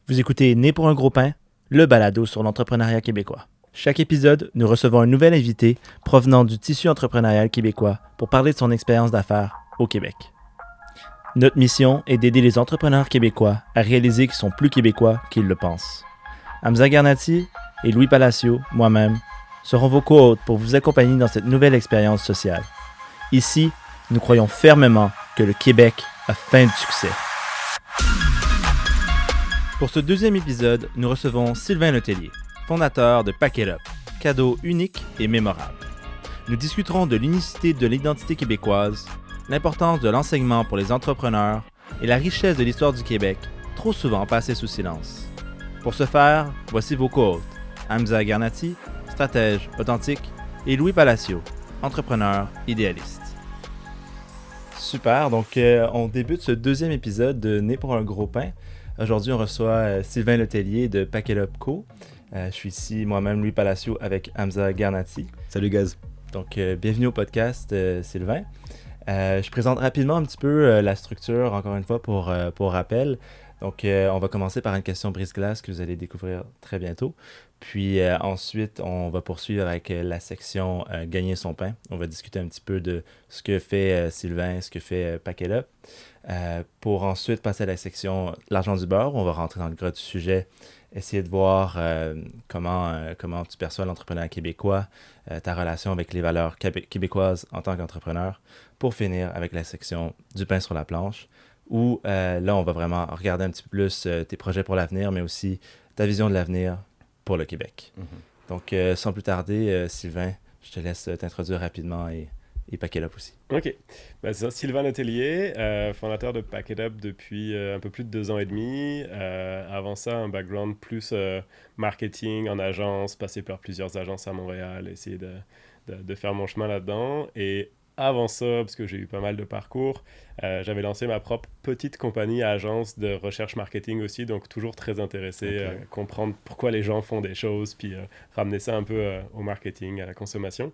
Vous écoutez Né pour un gros pain, le balado sur l'entrepreneuriat québécois. Chaque épisode, nous recevons un nouvel invité provenant du tissu entrepreneurial québécois pour parler de son expérience d'affaires au Québec. Notre mission est d'aider les entrepreneurs québécois à réaliser qu'ils sont plus québécois qu'ils le pensent. Hamza Garnati et Louis Palacio, moi-même, seront vos co-hôtes pour vous accompagner dans cette nouvelle expérience sociale. Ici, nous croyons fermement que le Québec a faim de succès. Pour ce deuxième épisode, nous recevons Sylvain Letellier, fondateur de Pack It Up, cadeau unique et mémorable. Nous discuterons de l'unicité de l'identité québécoise, l'importance de l'enseignement pour les entrepreneurs et la richesse de l'histoire du Québec, trop souvent passée sous silence. Pour ce faire, voici vos co-hôtes, Hamza Garnati, stratège authentique, et Louis Palacio, entrepreneur idéaliste. Super, donc on débute ce deuxième épisode de Né pour un gros pain. Aujourd'hui, on reçoit Sylvain Letellier de Pack It Up Co. Je suis ici, moi-même, Louis Palacio, avec Hamza Garnati. Salut, Gaz. Donc, bienvenue au podcast, Sylvain. Je présente rapidement un petit peu la structure, encore une fois, pour rappel. Donc, on va commencer par une question brise-glace que vous allez découvrir très bientôt. Puis ensuite, on va poursuivre avec la section Gagner son pain. On va discuter un petit peu de ce que fait Sylvain, ce que fait Pack It Up. Pour ensuite passer à la section L'argent du beurre. On va rentrer dans le gras du sujet, essayer de voir comment tu perçois l'entrepreneuriat québécois, ta relation avec les valeurs québécoises en tant qu'entrepreneur, pour finir avec la section du pain sur la planche, où là, on va vraiment regarder un petit peu plus tes projets pour l'avenir, mais aussi ta vision de l'avenir pour le Québec. Mm-hmm. Donc, sans plus tarder, Sylvain, je te laisse t'introduire rapidement et Pack It Up aussi. OK. Ben, c'est ça, Sylvain Letellier, fondateur de Pack It Up depuis un peu plus de 2 ans et demi. Avant ça, un background plus marketing en agence, passé par plusieurs agences à Montréal, essayer de faire mon chemin là-dedans. Et avant ça, parce que j'ai eu pas mal de parcours, j'avais lancé ma propre petite compagnie agence de recherche marketing aussi, donc toujours très intéressé à comprendre pourquoi les gens font des choses, puis ramener ça un peu au marketing, à la consommation.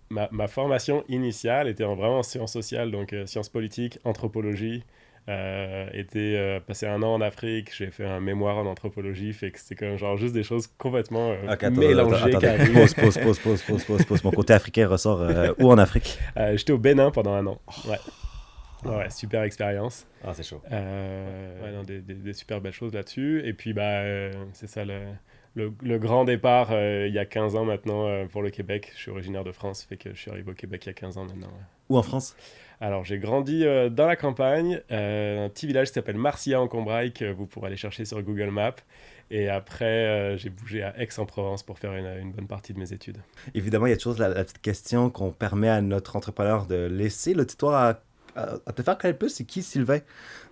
Ma formation initiale était vraiment en sciences sociales, donc sciences politiques, anthropologie. Passé 1 an en Afrique, j'ai fait un mémoire en anthropologie, fait que c'était comme genre juste des choses complètement mélangées. Pause. Mon côté africain ressort où en Afrique? J'étais au Bénin pendant 1 an. Ouais, super expérience. Ah, c'est chaud. Des super belles choses là-dessus. Et puis, c'est ça le grand départ il y a 15 ans maintenant pour le Québec. Je suis originaire de France, fait que je suis arrivé au Québec il y a 15 ans maintenant. Où en France? Alors, j'ai grandi dans la campagne, un petit village qui s'appelle Marcillat-en-Combrailles, que vous pourrez aller chercher sur Google Maps. Et après, j'ai bougé à Aix-en-Provence pour faire une bonne partie de mes études. Évidemment, il y a toujours la petite question qu'on permet à notre entrepreneur de laisser l'auditoire à te faire connaître plus, c'est qui Sylvain?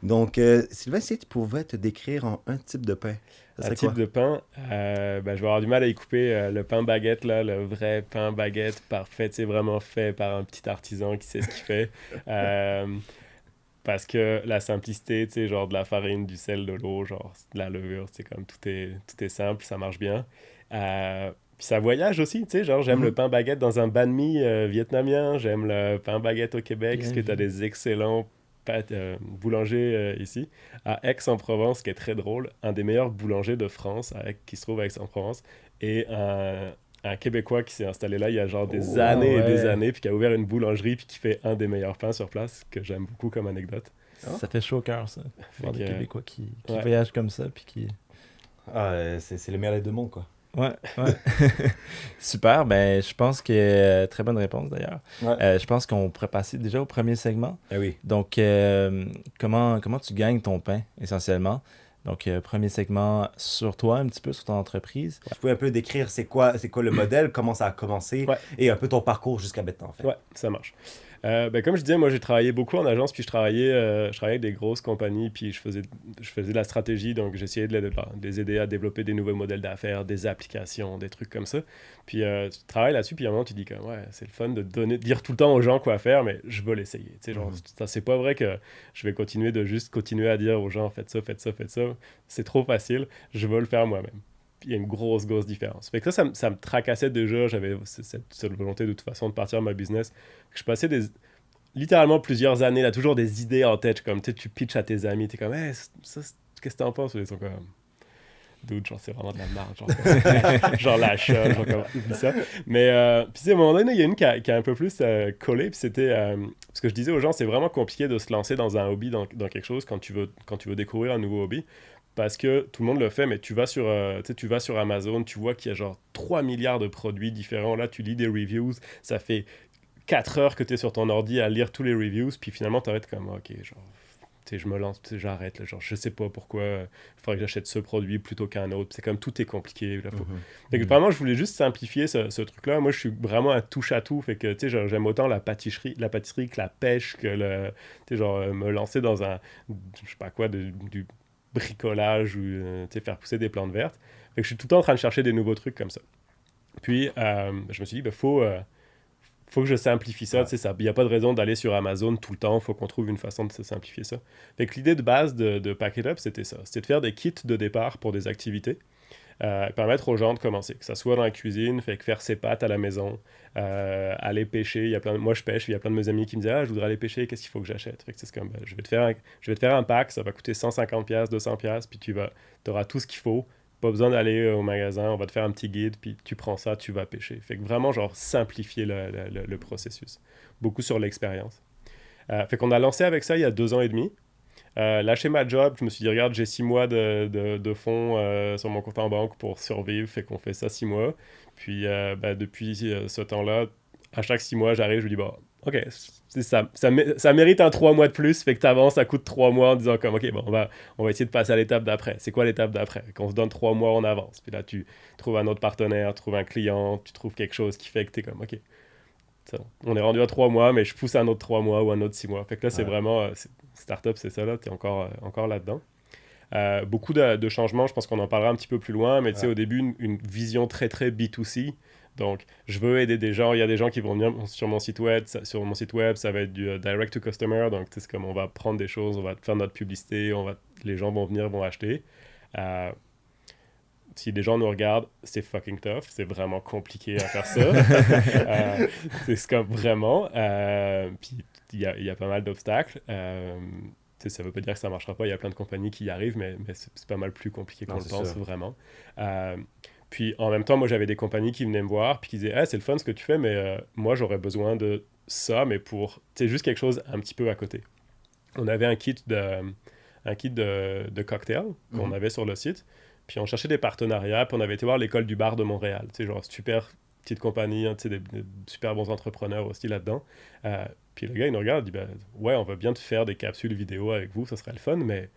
Donc, Sylvain, si tu pouvais te décrire en un type de pain, un type de pain, je vais avoir du mal à y couper le pain baguette, là, le vrai pain baguette parfait, c'est vraiment fait par un petit artisan qui sait ce qu'il fait. Parce que la simplicité, tu sais, genre de la farine, du sel, de l'eau, genre de la levure, c'est comme tout est simple, ça marche bien. Puis ça voyage aussi, tu sais, genre j'aime le pain baguette dans un banh mi vietnamien, j'aime le pain baguette au Québec, parce que tu as des excellents boulanger ici, à Aix-en-Provence, qui est très drôle, un des meilleurs boulangers de France qui se trouve à Aix-en-Provence, et un Québécois qui s'est installé là il y a genre des années et des années, puis qui a ouvert une boulangerie, puis qui fait un des meilleurs pains sur place, que j'aime beaucoup comme anecdote. Ça fait chaud au cœur, ça. Voir des Québécois qui voyagent comme ça, puis qui... c'est le meilleur des deux mondes, quoi. Ouais. Super, je pense que très bonne réponse d'ailleurs. Je pense qu'on pourrait passer déjà au premier segment. Oui. Donc, comment tu gagnes ton pain essentiellement? Donc, premier segment sur toi, un petit peu sur ton entreprise. Tu peux un peu décrire c'est quoi le modèle, comment ça a commencé et un peu ton parcours jusqu'à maintenant, en fait. Ouais, ça marche. Comme je disais, moi j'ai travaillé beaucoup en agence, puis je travaillais avec des grosses compagnies, puis je faisais de la stratégie, donc j'essayais de les aider à développer des nouveaux modèles d'affaires, des applications, des trucs comme ça. Puis tu travailles là-dessus, puis à un moment tu dis que c'est le fun de dire tout le temps aux gens quoi faire, mais je veux l'essayer. Tu sais, genre, c'est pas vrai que je vais continuer à dire aux gens faites ça. C'est trop facile, je veux le faire moi-même. Il y a une grosse différence. Fait que ça me tracassait déjà. J'avais cette volonté de toute façon de partir de ma business. Je passais littéralement plusieurs années, là, toujours des idées en tête. Comme tu pitches à tes amis, tu es comme, ça, qu'est-ce que t'en penses? Ils sont comme, dude, genre, c'est vraiment de la merde. Genre l'achat, genre, comme, oublie ça. Mais, puis, à un moment donné, il y a une qui a un peu plus collé. Puis, c'était. Ce que je disais aux gens, c'est vraiment compliqué de se lancer dans un hobby, dans quelque chose, quand tu veux découvrir un nouveau hobby. Parce que tout le monde le fait, mais tu vas sur Amazon, tu vois qu'il y a genre 3 milliards de produits différents. Là, tu lis des reviews, ça fait 4 heures que tu es sur ton ordi à lire tous les reviews, puis finalement, tu arrêtes comme, ok, genre, je me lance, j'arrête, là, genre, je sais pas pourquoi il faudrait que j'achète ce produit plutôt qu'un autre. C'est comme tout est compliqué. Là, Fait que vraiment, je voulais juste simplifier ce truc-là. Moi, je suis vraiment un touche-à-tout. Fait que, j'aime autant la pâtisserie que la pêche, que me lancer dans je sais pas quoi, du bricolage ou faire pousser des plantes vertes. Fait que je suis tout le temps en train de chercher des nouveaux trucs comme ça. Puis, je me suis dit, faut que je simplifie ça. Il n'y a pas de raison d'aller sur Amazon tout le temps. Il faut qu'on trouve une façon de se simplifier ça. Fait que l'idée de base de Pack It Up, c'était ça. C'était de faire des kits de départ pour des activités. Permettre aux gens de commencer, que ça soit dans la cuisine, fait que faire ses pâtes à la maison, aller pêcher. Moi, je pêche, il y a plein de mes amis qui me disent « Ah, je voudrais aller pêcher, qu'est-ce qu'il faut que j'achète ?» Fait que c'est comme, je vais te faire un pack, ça va coûter 150$, 200$, puis tu auras tout ce qu'il faut. Pas besoin d'aller au magasin, on va te faire un petit guide, puis tu prends ça, tu vas pêcher. Fait que vraiment, genre, simplifier le processus. Beaucoup sur l'expérience. Fait qu'on a lancé avec ça il y a 2 ans et demi. Lâché ma job, je me suis dit, regarde, j'ai 6 mois de fonds sur mon compte en banque pour survivre, fait qu'on fait ça 6 mois. Puis depuis ce temps-là, à chaque 6 mois, j'arrive, je me dis, bon, ok, ça mérite un 3 mois de plus, fait que t'avances, ça coûte 3 mois en disant comme, ok, bon, on va essayer de passer à l'étape d'après. C'est quoi l'étape d'après? Qu'on se donne 3 mois, on avance. Puis là, tu trouves un autre partenaire, tu trouves un client, tu trouves quelque chose qui fait que t'es comme, ok, on est rendu à 3 mois, mais je pousse un autre 3 mois ou un autre 6 mois. Fait que là, c'est vraiment... startup, c'est ça, là. T'es encore là-dedans. Beaucoup de changements, je pense qu'on en parlera un petit peu plus loin, mais tu sais, au début, une vision très, très B2C. Donc, je veux aider des gens. Il y a des gens qui vont venir sur mon site web. Sur mon site web, ça va être du direct to customer. Donc, c'est comme on va prendre des choses, on va faire notre publicité, les gens vont venir, vont acheter. Si des gens nous regardent, c'est fucking tough. C'est vraiment compliqué à faire ça. C'est comme vraiment. Puis il y a pas mal d'obstacles. Ça veut pas dire que ça marchera pas. Il y a plein de compagnies qui y arrivent, mais c'est pas mal plus compliqué qu'on le pense, vraiment. Puis en même temps, moi, j'avais des compagnies qui venaient me voir puis qui disaient « Ah, c'est le fun ce que tu fais, mais moi, j'aurais besoin de ça, mais pour... C'est juste quelque chose un petit peu à côté. » On avait un kit de cocktail qu'on avait sur le site. Puis on cherchait des partenariats, puis on avait été voir l'école du bar de Montréal. Tu sais, genre super petite compagnie, hein, tu sais, des super bons entrepreneurs aussi là-dedans. Puis le gars, il nous regarde, il dit ouais, on va bien te faire des capsules vidéo avec vous, ça serait le fun, mais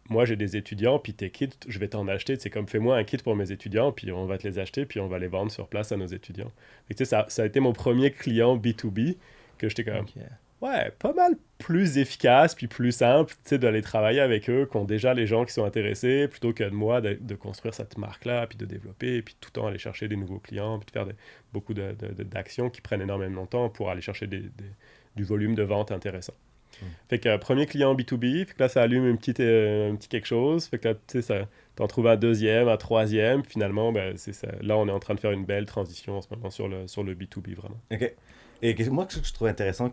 moi j'ai des étudiants, puis tes kits, je vais t'en acheter. C'est comme fais-moi un kit pour mes étudiants, puis on va te les acheter, puis on va les vendre sur place à nos étudiants. Et tu sais, ça a été mon premier client B2B que j'étais comme. Okay. Ouais, pas mal plus efficace puis plus simple, tu sais, d'aller travailler avec eux, qui ont déjà les gens qui sont intéressés, plutôt que de moi de construire cette marque-là, puis de développer, puis tout le temps aller chercher des nouveaux clients, puis de faire beaucoup d'actions qui prennent énormément de temps pour aller chercher du volume de vente intéressant. Fait que premier client B2B, fait que là, ça allume un petit quelque chose, fait que là, tu sais, t'en trouves un deuxième, un troisième, finalement, c'est ça. Là, on est en train de faire une belle transition en ce moment sur le B2B, vraiment. OK. Et moi, ce que je trouve intéressant,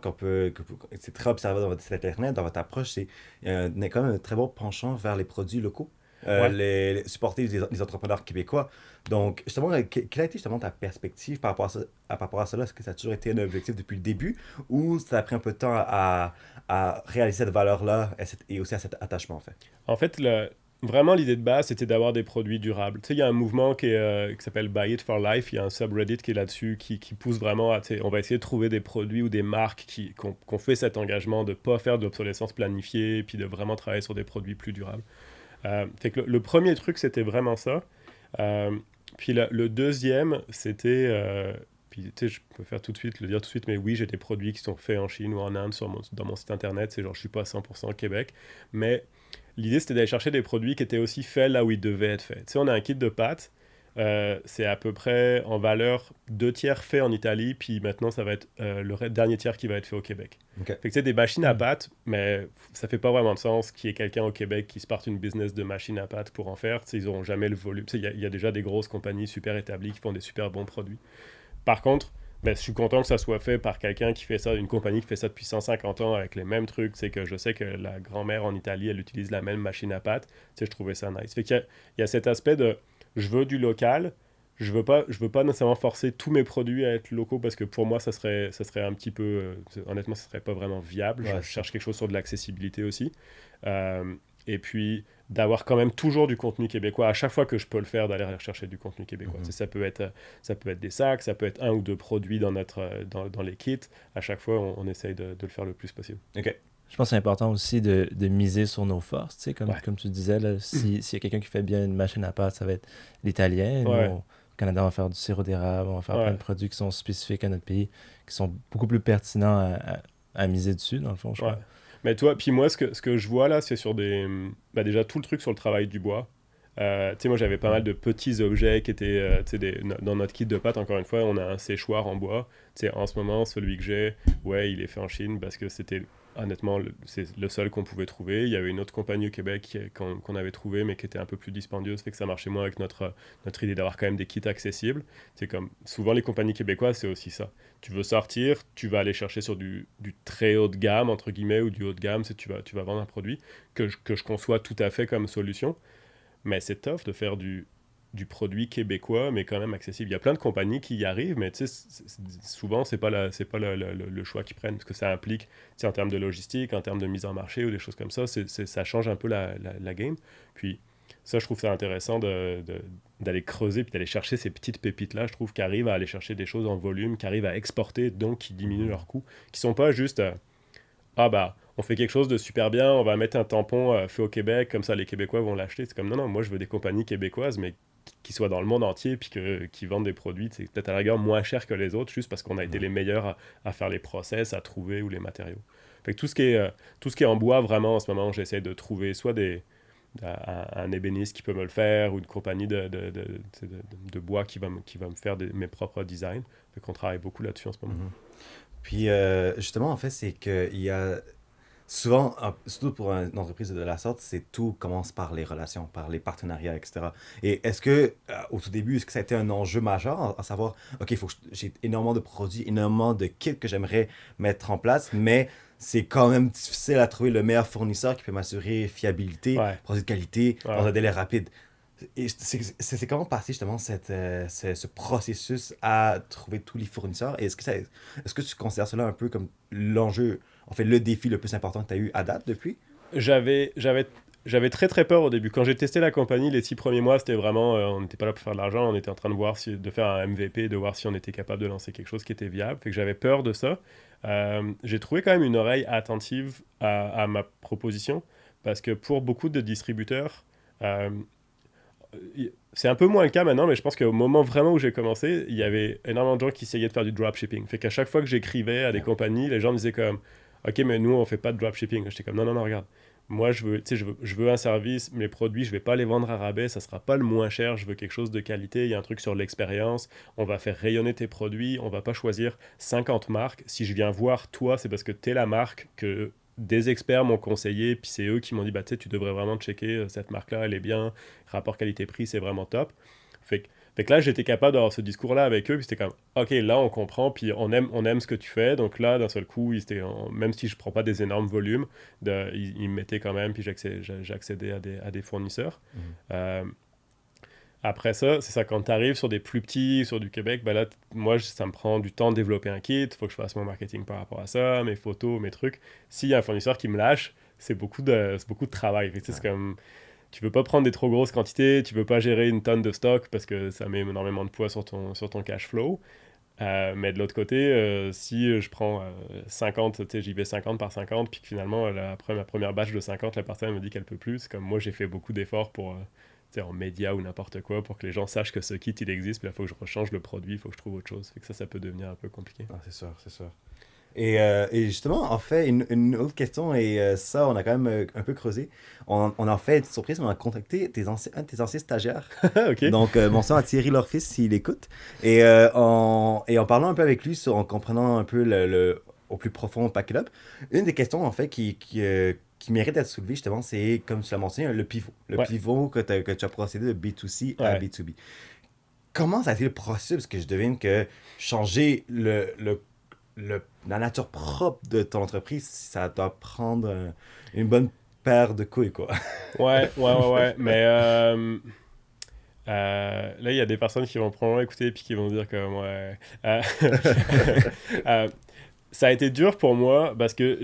c'est très observé dans votre site internet, dans votre approche, c'est qu'il y a quand même un très bon penchant vers les produits locaux, supporter les entrepreneurs québécois. Donc, justement, quelle a été justement ta perspective par rapport à cela? Est-ce que ça a toujours été un objectif depuis le début ou ça a pris un peu de temps à réaliser cette valeur-là et aussi à cet attachement, en fait? En fait, vraiment, l'idée de base, c'était d'avoir des produits durables. Tu sais, il y a un mouvement qui s'appelle Buy It for Life. Il y a un subreddit qui est là-dessus, qui pousse vraiment à... On va essayer de trouver des produits ou des marques qui ont fait cet engagement de ne pas faire de l'obsolescence planifiée, puis de vraiment travailler sur des produits plus durables. Fait que le premier truc, c'était vraiment ça. Puis le deuxième, c'était... puis, tu sais, je peux le dire tout de suite, mais oui, j'ai des produits qui sont faits en Chine ou en Inde dans mon site internet. C'est genre, je suis pas à 100% Québec. Mais... L'idée, c'était d'aller chercher des produits qui étaient aussi faits là où ils devaient être faits. Tu sais, on a un kit de pâtes, c'est à peu près en valeur 2/3 fait en Italie, puis maintenant, ça va être le dernier tiers qui va être fait au Québec. Okay. Fait que c'est des machines à pâtes, mais ça fait pas vraiment de sens qu'il y ait quelqu'un au Québec qui se parte une business de machines à pâtes pour en faire. Tu sais, ils n'auront jamais le volume. Tu sais, il y a déjà des grosses compagnies super établies qui font des super bons produits. Par contre, ben, je suis content que ça soit fait par quelqu'un qui fait ça, une compagnie qui fait ça depuis 150 ans avec les mêmes trucs. C'est que je sais que la grand-mère en Italie, elle utilise la même machine à pâte. Tu sais, je trouvais ça nice. Fait qu'il y a cet aspect de je veux du local. Je veux pas nécessairement forcer tous mes produits à être locaux parce que pour moi, ça serait un petit peu. Honnêtement, ça serait pas vraiment viable. Ouais, Je cherche quelque chose sur de l'accessibilité aussi. Et puis d'avoir quand même toujours du contenu québécois à chaque fois que je peux le faire, d'aller rechercher du contenu québécois. Tu sais, ça peut être des sacs, ça peut être un ou deux produits dans les kits. À chaque fois, on essaye de le faire le plus possible. OK. Je pense que c'est important aussi de miser sur nos forces, tu sais, comme, Ouais. comme tu disais, là, s'il y a quelqu'un qui fait bien une machine à pâte, ça va être l'italien. Nous, Ouais. au Canada, on va faire du sirop d'érable, on va faire Ouais. plein de produits qui sont spécifiques à notre pays, qui sont beaucoup plus pertinents à miser dessus, dans le fond, je Ouais. crois. Mais toi, puis moi, ce que je vois là, c'est sur des. Bah déjà, tout le truc sur le travail du bois. Tu sais, moi, j'avais pas mal de petits objets qui étaient tu sais, dans notre kit de pâte. Encore une fois, on a un séchoir en bois. Tu sais, en ce moment, celui que j'ai, ouais, il est fait en Chine parce que c'était honnêtement c'est le seul qu'on pouvait trouver. Il y avait une autre compagnie au Québec qu'on avait trouvé, mais qui était un peu plus dispendieuse, fait que ça marchait moins avec notre idée d'avoir quand même des kits accessibles. C'est comme souvent les compagnies québécoises, c'est aussi ça. Tu veux sortir, tu vas aller chercher sur du très haut de gamme, entre guillemets, ou du haut de gamme, c'est tu vas vendre un produit que je conçois tout à fait comme solution. Mais c'est tough de faire du produit québécois, mais quand même accessible. Il y a plein de compagnies qui y arrivent, mais tu sais, souvent, c'est pas le choix qu'ils prennent, parce que ça implique, tu sais, en termes de logistique, en termes de mise en marché ou des choses comme ça, ça change un peu la game. Puis ça, je trouve ça intéressant d'aller creuser puis d'aller chercher ces petites pépites-là, je trouve, qui arrivent à aller chercher des choses en volume, qui arrivent à exporter, donc qui diminuent leurs coûts, qui sont pas juste... ah bah, on fait quelque chose de super bien, on va mettre un tampon fait au Québec, comme ça les Québécois vont l'acheter. C'est comme, non, moi je veux des compagnies québécoises, mais qui soient dans le monde entier, puis qui vendent des produits, c'est peut-être à la rigueur moins cher que les autres, juste parce qu'on a été les meilleurs à faire les process, à trouver, ou les matériaux. Fait que tout ce qui est en bois, vraiment, en ce moment, j'essaie de trouver soit un ébéniste qui peut me le faire, ou une compagnie de bois qui va me faire mes propres designs. Fait qu'on travaille beaucoup là-dessus en ce moment. Puis justement, en fait, c'est qu'il y a souvent, surtout pour une entreprise de la sorte, c'est tout commence par les relations, par les partenariats, etc. Et est-ce que, au tout début, est-ce que ça a été un enjeu majeur, à savoir, OK, j'ai énormément de produits, énormément de kits que j'aimerais mettre en place, mais c'est quand même difficile à trouver le meilleur fournisseur qui peut m'assurer fiabilité, Ouais. produit de qualité, Ouais. dans un délai rapide. Et c'est comment passer justement ce processus à trouver tous les fournisseurs? Et est-ce que tu considères cela un peu comme l'enjeu, en fait, le défi le plus important que tu as eu à date depuis? J'avais très très peur au début. Quand j'ai testé la compagnie, les 6 premiers mois, c'était vraiment, on n'était pas là pour faire de l'argent, on était en train de voir de faire un MVP, de voir si on était capable de lancer quelque chose qui était viable. Fait que j'avais peur de ça. J'ai trouvé quand même une oreille attentive à ma proposition, parce que pour beaucoup de distributeurs, c'est un peu moins le cas maintenant, mais je pense qu'au moment vraiment où j'ai commencé, il y avait énormément de gens qui essayaient de faire du dropshipping. Fait qu'à chaque fois que j'écrivais à des compagnies, les gens me disaient comme « Ok, mais nous, on fait pas de dropshipping. » J'étais comme « Non, non, non, regarde. Moi, je veux un service, mes produits, je vais pas les vendre à rabais, ça sera pas le moins cher, je veux quelque chose de qualité, il y a un truc sur l'expérience, on va faire rayonner tes produits, on va pas choisir 50 marques. Si je viens voir toi, c'est parce que tu es la marque que des experts m'ont conseillé, puis c'est eux qui m'ont dit, bah, tu devrais vraiment checker, cette marque-là, elle est bien, rapport qualité-prix, c'est vraiment top. Fait que là, j'étais capable d'avoir ce discours-là avec eux, puis c'était comme, ok, là, on comprend, puis on aime ce que tu fais. Donc là, d'un seul coup, même si je prends pas des énormes volumes, ils me mettaient quand même, puis j'accédais à des fournisseurs. Après ça, c'est ça, quand tu arrives sur des plus petits, sur du Québec, ben là, moi, ça me prend du temps de développer un kit, il faut que je fasse mon marketing par rapport à ça, mes photos, mes trucs. S'il y a un fournisseur qui me lâche, c'est beaucoup de travail. Fait que, c'est comme, tu veux pas prendre des trop grosses quantités, tu veux pas gérer une tonne de stock parce que ça met énormément de poids sur ton cash flow. Mais de l'autre côté, si je prends 50, tu sais, j'y vais 50 par 50, puis que finalement, après ma première batch de 50, la personne me dit qu'elle peut plus, c'est comme moi, j'ai fait beaucoup d'efforts pour... en médias ou n'importe quoi, pour que les gens sachent que ce kit, il existe, puis là, il faut que je rechange le produit, il faut que je trouve autre chose. Fait que ça peut devenir un peu compliqué. Ah, c'est sûr, c'est sûr. Et justement, en fait, une autre question, et ça, on a quand même un peu creusé. On a fait une surprise, on a contacté un de tes anciens stagiaires. OK. Donc, mention à Thierry Lorfils s'il écoute. Et en parlant un peu avec lui, en comprenant un peu au plus profond Pack It Up, une des questions, en fait, qui mérite d'être soulevée, justement, c'est, comme tu l'as mentionné, le pivot. Le Ouais. pivot que tu as procédé de B2C à Ouais. B2B. comment ça a été le processus? Parce que je devine que changer la nature propre de ton entreprise, ça doit prendre une bonne paire de couilles, quoi. Ouais. Mais là, il y a des personnes qui vont probablement écouter et qui vont dire que ouais. Ça a été dur pour moi parce que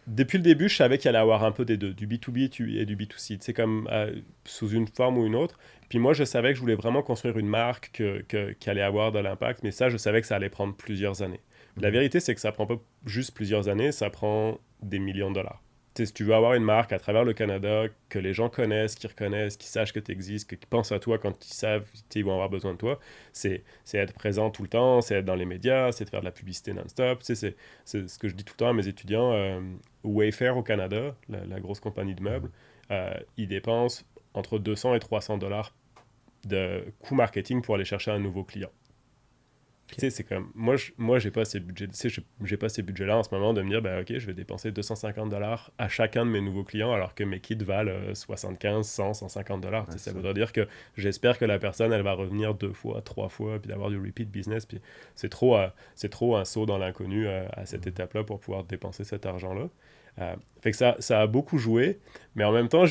depuis le début, je savais qu'il allait y avoir un peu des deux, du B2B et du B2C. C'est comme sous une forme ou une autre. Puis moi, je savais que je voulais vraiment construire une marque qui allait avoir de l'impact, mais ça, je savais que ça allait prendre plusieurs années. La vérité, c'est que ça prend pas juste plusieurs années, ça prend des millions de dollars. Tu sais, si tu veux avoir une marque à travers le Canada, que les gens connaissent, qu'ils reconnaissent, qu'ils sachent que tu existes, qu'ils pensent à toi quand ils savent qu'ils vont avoir besoin de toi, c'est être présent tout le temps, c'est être dans les médias, c'est de faire de la publicité non-stop. Tu sais, c'est ce que je dis tout le temps à mes étudiants. Wayfair au Canada, la grosse compagnie de meubles, ils dépensent entre 200 et 300 dollars de coût marketing pour aller chercher un nouveau client. Tu sais, c'est comme moi j'ai pas ces budgets, tu sais, j'ai pas ces budgets là en ce moment de me dire ben OK, je vais dépenser 250 dollars à chacun de mes nouveaux clients alors que mes kits valent 75, 100, 150 dollars. Tu sais, ça voudrait dire que j'espère que la personne elle va revenir 2 fois, 3 fois puis d'avoir du repeat business, puis c'est trop un saut dans l'inconnu à cette étape là pour pouvoir dépenser cet argent là. Fait que ça a beaucoup joué, mais en même temps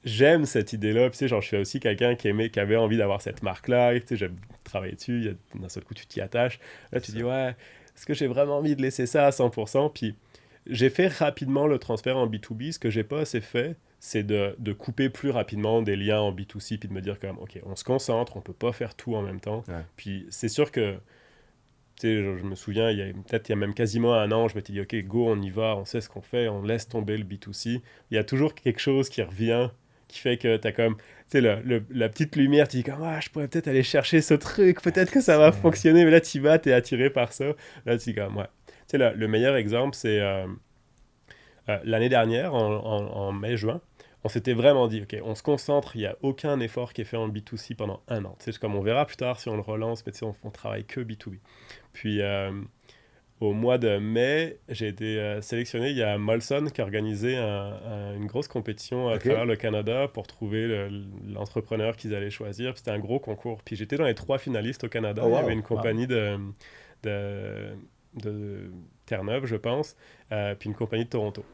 j'aime cette idée-là. Puis, tu sais, genre, je suis aussi quelqu'un qui avait envie d'avoir cette marque-là. Tu sais, j'aime travailler dessus. D'un seul coup, tu t'y attaches. Là, tu dis, ouais, est-ce que j'ai vraiment envie de laisser ça à 100%? Puis, j'ai fait rapidement le transfert en B2B. Ce que j'ai pas assez fait, c'est de couper plus rapidement des liens en B2C puis de me dire, comme, OK, on se concentre, on peut pas faire tout en même temps. Ouais. Puis, c'est sûr que tu sais, je me souviens, il y a même quasiment un an, je m'étais dit, OK, go, on y va, on sait ce qu'on fait, on laisse tomber le B2C. Il y a toujours quelque chose qui revient, qui fait que tu as comme, tu sais, la petite lumière, tu dis comme, ah, je pourrais peut-être aller chercher ce truc, peut-être que ça va fonctionner, mais là, tu y vas, tu es attiré par ça. Là, tu dis comme, ouais. Tu sais, le meilleur exemple, c'est l'année dernière, en mai-juin, on s'était vraiment dit, OK, on se concentre, il n'y a aucun effort qui est fait en B2C pendant un an. Tu sais, comme on verra plus tard si on le relance, mais tu sais, on travaille que B2B. Puis, au mois de mai, j'ai été sélectionné. Il y a Molson qui a organisé une grosse compétition à travers le Canada pour trouver l'entrepreneur qu'ils allaient choisir. Puis c'était un gros concours. Puis j'étais dans les 3 finalistes au Canada. Il y avait une compagnie de Terre-Neuve, je pense, puis une compagnie de Toronto.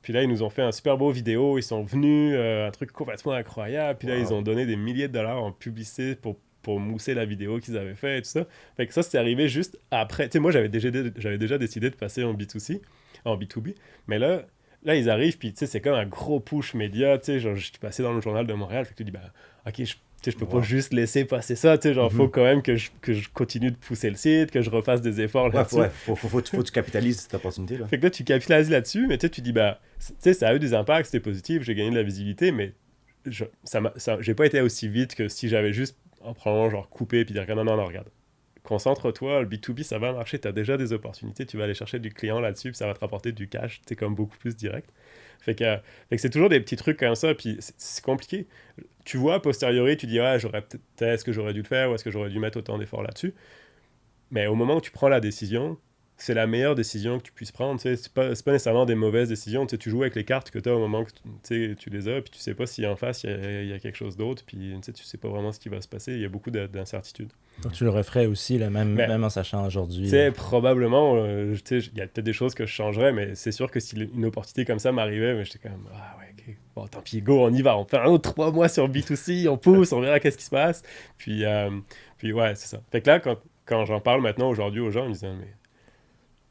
Puis là, ils nous ont fait un super beau vidéo. Ils sont venus, un truc complètement incroyable. Puis là, ils ont donné des milliers de dollars en publicité pour mousser la vidéo qu'ils avaient fait et tout ça. Fait que ça, c'était arrivé juste après. Tu sais, moi, j'avais déjà décidé de passer en B2C, en B2B. Mais là ils arrivent, puis tu sais, c'est comme un gros push média. Tu sais, genre, je suis passé dans le journal de Montréal. Fait que tu dis, ben, OK, je peux pas juste laisser passer ça. Tu sais, genre, faut quand même que je continue de pousser le site, que je refasse des efforts là-dessus. Ouais, faut que tu capitalises cette opportunité-là. Fait que là, tu capitalises là-dessus, mais tu sais, tu dis, bah, tu sais, ça a eu des impacts, c'était positif, j'ai gagné de la visibilité, mais j'ai pas été aussi vite que si j'avais juste en prenant genre coupé puis dire que non, regarde, concentre-toi, le B2B ça va marcher, tu as déjà des opportunités, tu vas aller chercher du client là-dessus puis ça va te rapporter du cash, c'est comme beaucoup plus direct. Fait que c'est toujours des petits trucs comme ça, puis c'est compliqué. Tu vois, a posteriori, tu dis, ouais, est-ce que j'aurais dû le faire ou est-ce que j'aurais dû mettre autant d'efforts là-dessus? Mais au moment où tu prends la décision, c'est la meilleure décision que tu puisses prendre. Tu sais, c'est pas nécessairement des mauvaises décisions. Tu sais, tu joues avec les cartes que tu as au moment que tu les as, puis tu sais pas si en face il y a quelque chose d'autre, puis tu sais pas vraiment ce qui va se passer. Il y a beaucoup d'incertitudes. Donc tu le referais aussi, là, même en sachant aujourd'hui. Tu sais, probablement, il y a peut-être des choses que je changerais, mais c'est sûr que si une opportunité comme ça m'arrivait, mais j'étais quand même, ah ouais, ok, bon, tant pis, go, on y va, on fait un autre 3 mois sur B2C, on pousse, on verra qu'est-ce qui se passe. Puis ouais, c'est ça. Fait que là, quand j'en parle maintenant aujourd'hui aux gens, ils me disent, mais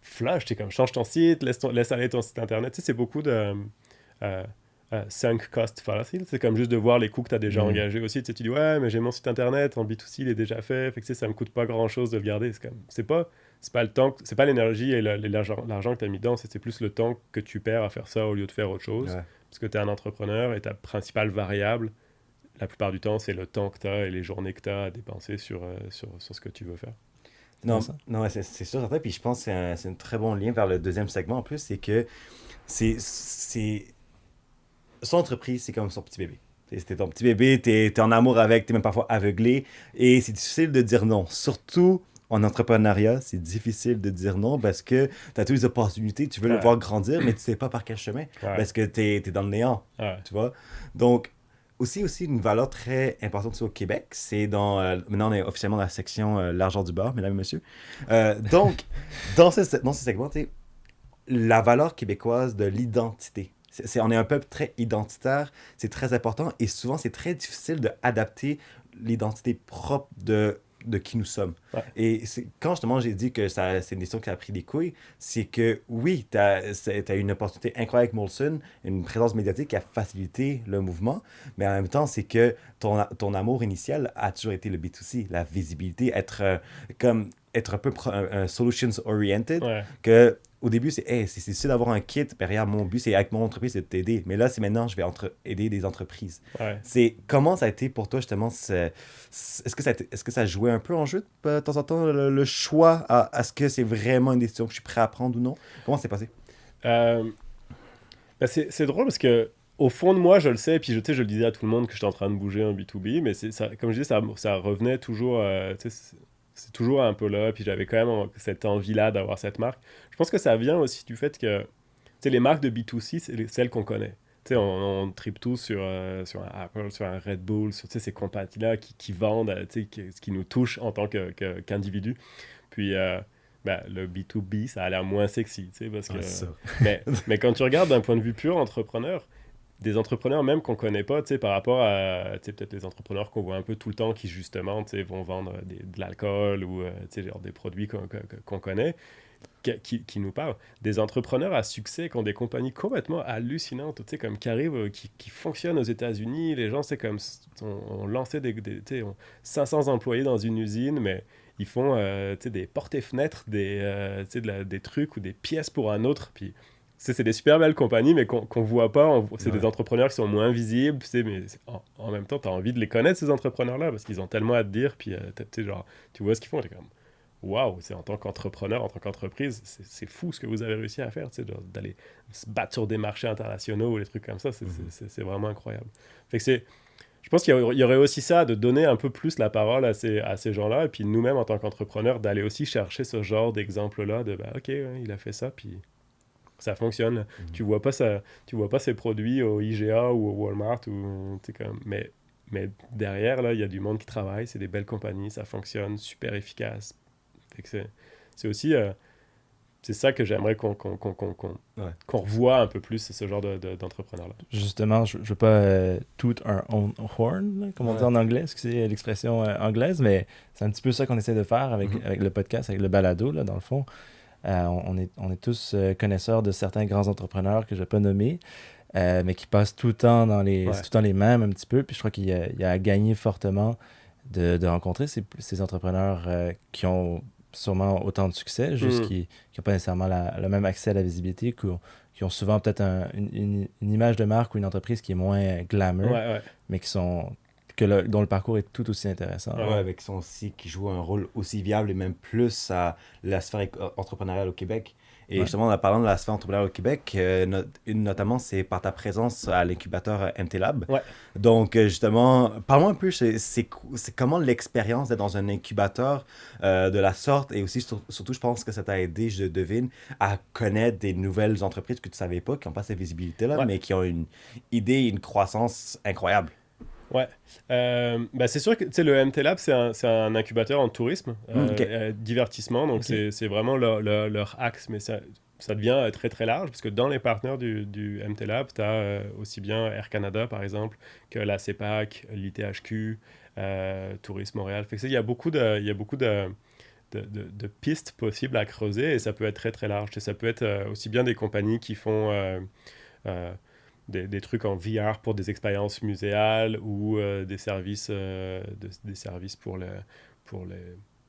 flash, t'es comme change ton site, laisse aller ton site internet. Tu sais, c'est beaucoup de sunk cost fallacy. C'est comme juste de voir les coûts que tu as déjà engagés aussi. Tu sais, tu dis, ouais, mais j'ai mon site internet, en B2C, il est déjà fait. Fait que ça me coûte pas grand chose de le garder. C'est pas le temps, c'est pas l'énergie et l'argent que tu as mis dedans, c'est plus le temps que tu perds à faire ça au lieu de faire autre chose. Ouais. Parce que tu es un entrepreneur et ta principale variable, la plupart du temps, c'est le temps que tu as et les journées que tu as à dépenser sur ce que tu veux faire. Non, c'est sûr, certain. Puis je pense que c'est un très bon lien vers le deuxième segment en plus, c'est que son entreprise, c'est comme son petit bébé. C'était ton petit bébé, t'es en amour avec, t'es même parfois aveuglé, et c'est difficile de dire non. Surtout en entrepreneuriat, c'est difficile de dire non parce que t'as toutes les opportunités, tu veux le voir grandir, mais tu sais pas par quel chemin, parce que t'es dans le néant, tu vois. Donc, aussi une valeur très importante aussi au Québec, c'est maintenant on est officiellement dans la section l'argent du beurre, mesdames et messieurs. Donc, dans ce segment, tu sais, la valeur québécoise de l'identité. On est un peuple très identitaire, c'est très important et souvent c'est très difficile d'adapter l'identité propre de qui nous sommes. Ouais. Et quand justement j'ai dit que c'est une décision qui a pris des couilles, c'est que oui, tu as eu une opportunité incroyable avec Molson, une présence médiatique qui a facilité le mouvement, mais en même temps, c'est que ton amour initial a toujours été le B2C, la visibilité, être un peu solutions oriented, Ouais. que au début, c'est difficile d'avoir un kit. Derrière, mon but, c'est avec mon entreprise, c'est de t'aider. Mais là, c'est maintenant, je vais aider des entreprises. Ouais. Comment ça a été pour toi, justement, est-ce que ça jouait un peu en jeu de temps en temps, le choix est-ce que c'est vraiment une décision que je suis prêt à prendre ou non? Comment ça s'est passé? C'est drôle parce que au fond de moi, je le sais, et puis je le disais à tout le monde que j'étais en train de bouger en B2B, mais ça, comme je dis, ça revenait toujours, c'est toujours un peu là, puis j'avais quand même cette envie-là d'avoir cette marque. Je pense que ça vient aussi du fait que les marques de B2C, c'est celles qu'on connaît. On tripe tous sur un Apple, sur un Red Bull, sur ces compagnies-là qui vendent, ce qui nous touche en tant qu'individu. Puis le B2B, ça a l'air moins sexy, parce que... ça. mais quand tu regardes d'un point de vue pur entrepreneur, des entrepreneurs même qu'on connaît pas, par rapport à peut-être les entrepreneurs qu'on voit un peu tout le temps qui justement vont vendre de l'alcool ou genre des produits qu'on connaît, qui nous parlent. Des entrepreneurs à succès qui ont des compagnies complètement hallucinantes, comme qui arrivent, qui fonctionnent aux États-Unis. Les gens, c'est comme on lancé ont 500 employés dans une usine, mais ils font des portes et fenêtres, des trucs ou des pièces pour un autre. Puis c'est des super belles compagnies, mais qu'on voit pas. C'est des entrepreneurs qui sont moins visibles, mais en même temps, tu as envie de les connaître, ces entrepreneurs-là, parce qu'ils ont tellement à te dire. Puis genre, tu vois ce qu'ils font, t'es comme... Waouh, c'est en tant qu'entrepreneur, en tant qu'entreprise, c'est fou ce que vous avez réussi à faire, d'aller se battre sur des marchés internationaux ou des trucs comme ça, c'est vraiment incroyable. Fait que je pense qu'il y aurait aussi ça, de donner un peu plus la parole à ces gens-là, et puis nous-mêmes en tant qu'entrepreneurs, d'aller aussi chercher ce genre d'exemple-là, ok, il a fait ça, puis ça fonctionne. Tu vois pas ses produits au IGA ou au Walmart, mais derrière, là, il y a du monde qui travaille, c'est des belles compagnies, ça fonctionne, super efficace. C'est aussi c'est ça que j'aimerais qu'on revoie un peu plus, ce genre d'entrepreneur-là. Justement, je ne veux pas toot our own horn, là, comme on dit en anglais, c'est l'expression anglaise, mais c'est un petit peu ça qu'on essaie de faire avec le podcast, avec le balado, là, dans le fond. On est tous connaisseurs de certains grands entrepreneurs que je ne vais pas nommer, mais qui passent tout le temps dans les mêmes un petit peu, puis je crois qu'il y a à gagner fortement de rencontrer ces entrepreneurs qui ont sûrement autant de succès, juste qui n'ont pas nécessairement le même accès à la visibilité, qui ont souvent peut-être une image de marque ou une entreprise qui est moins glamour, mais dont le parcours est tout aussi intéressant. Avec qui jouent un rôle aussi viable et même plus à la sphère entrepreneuriale au Québec. Et justement, en parlant de la sphère entrepreneuriale au Québec, notamment, c'est par ta présence à l'incubateur MT Lab. Donc, justement, parle-moi un peu, c'est comment l'expérience d'être dans un incubateur de la sorte, et aussi, surtout, je pense que ça t'a aidé, je devine, à connaître des nouvelles entreprises que tu ne savais pas, qui n'ont pas cette visibilité-là, mais qui ont une idée, une croissance incroyable. C'est sûr que le MT Lab, c'est un incubateur en tourisme, divertissement, donc c'est vraiment leur axe, mais ça devient très très large, parce que dans les partenaires du MT Lab, tu as aussi bien Air Canada par exemple, que la CEPAC, l'ITHQ, Tourisme Montréal. Fait que il y a beaucoup de pistes possibles à creuser, et ça peut être très très large. Ça peut être aussi bien des compagnies qui font des trucs en VR pour des expériences muséales, ou des services pour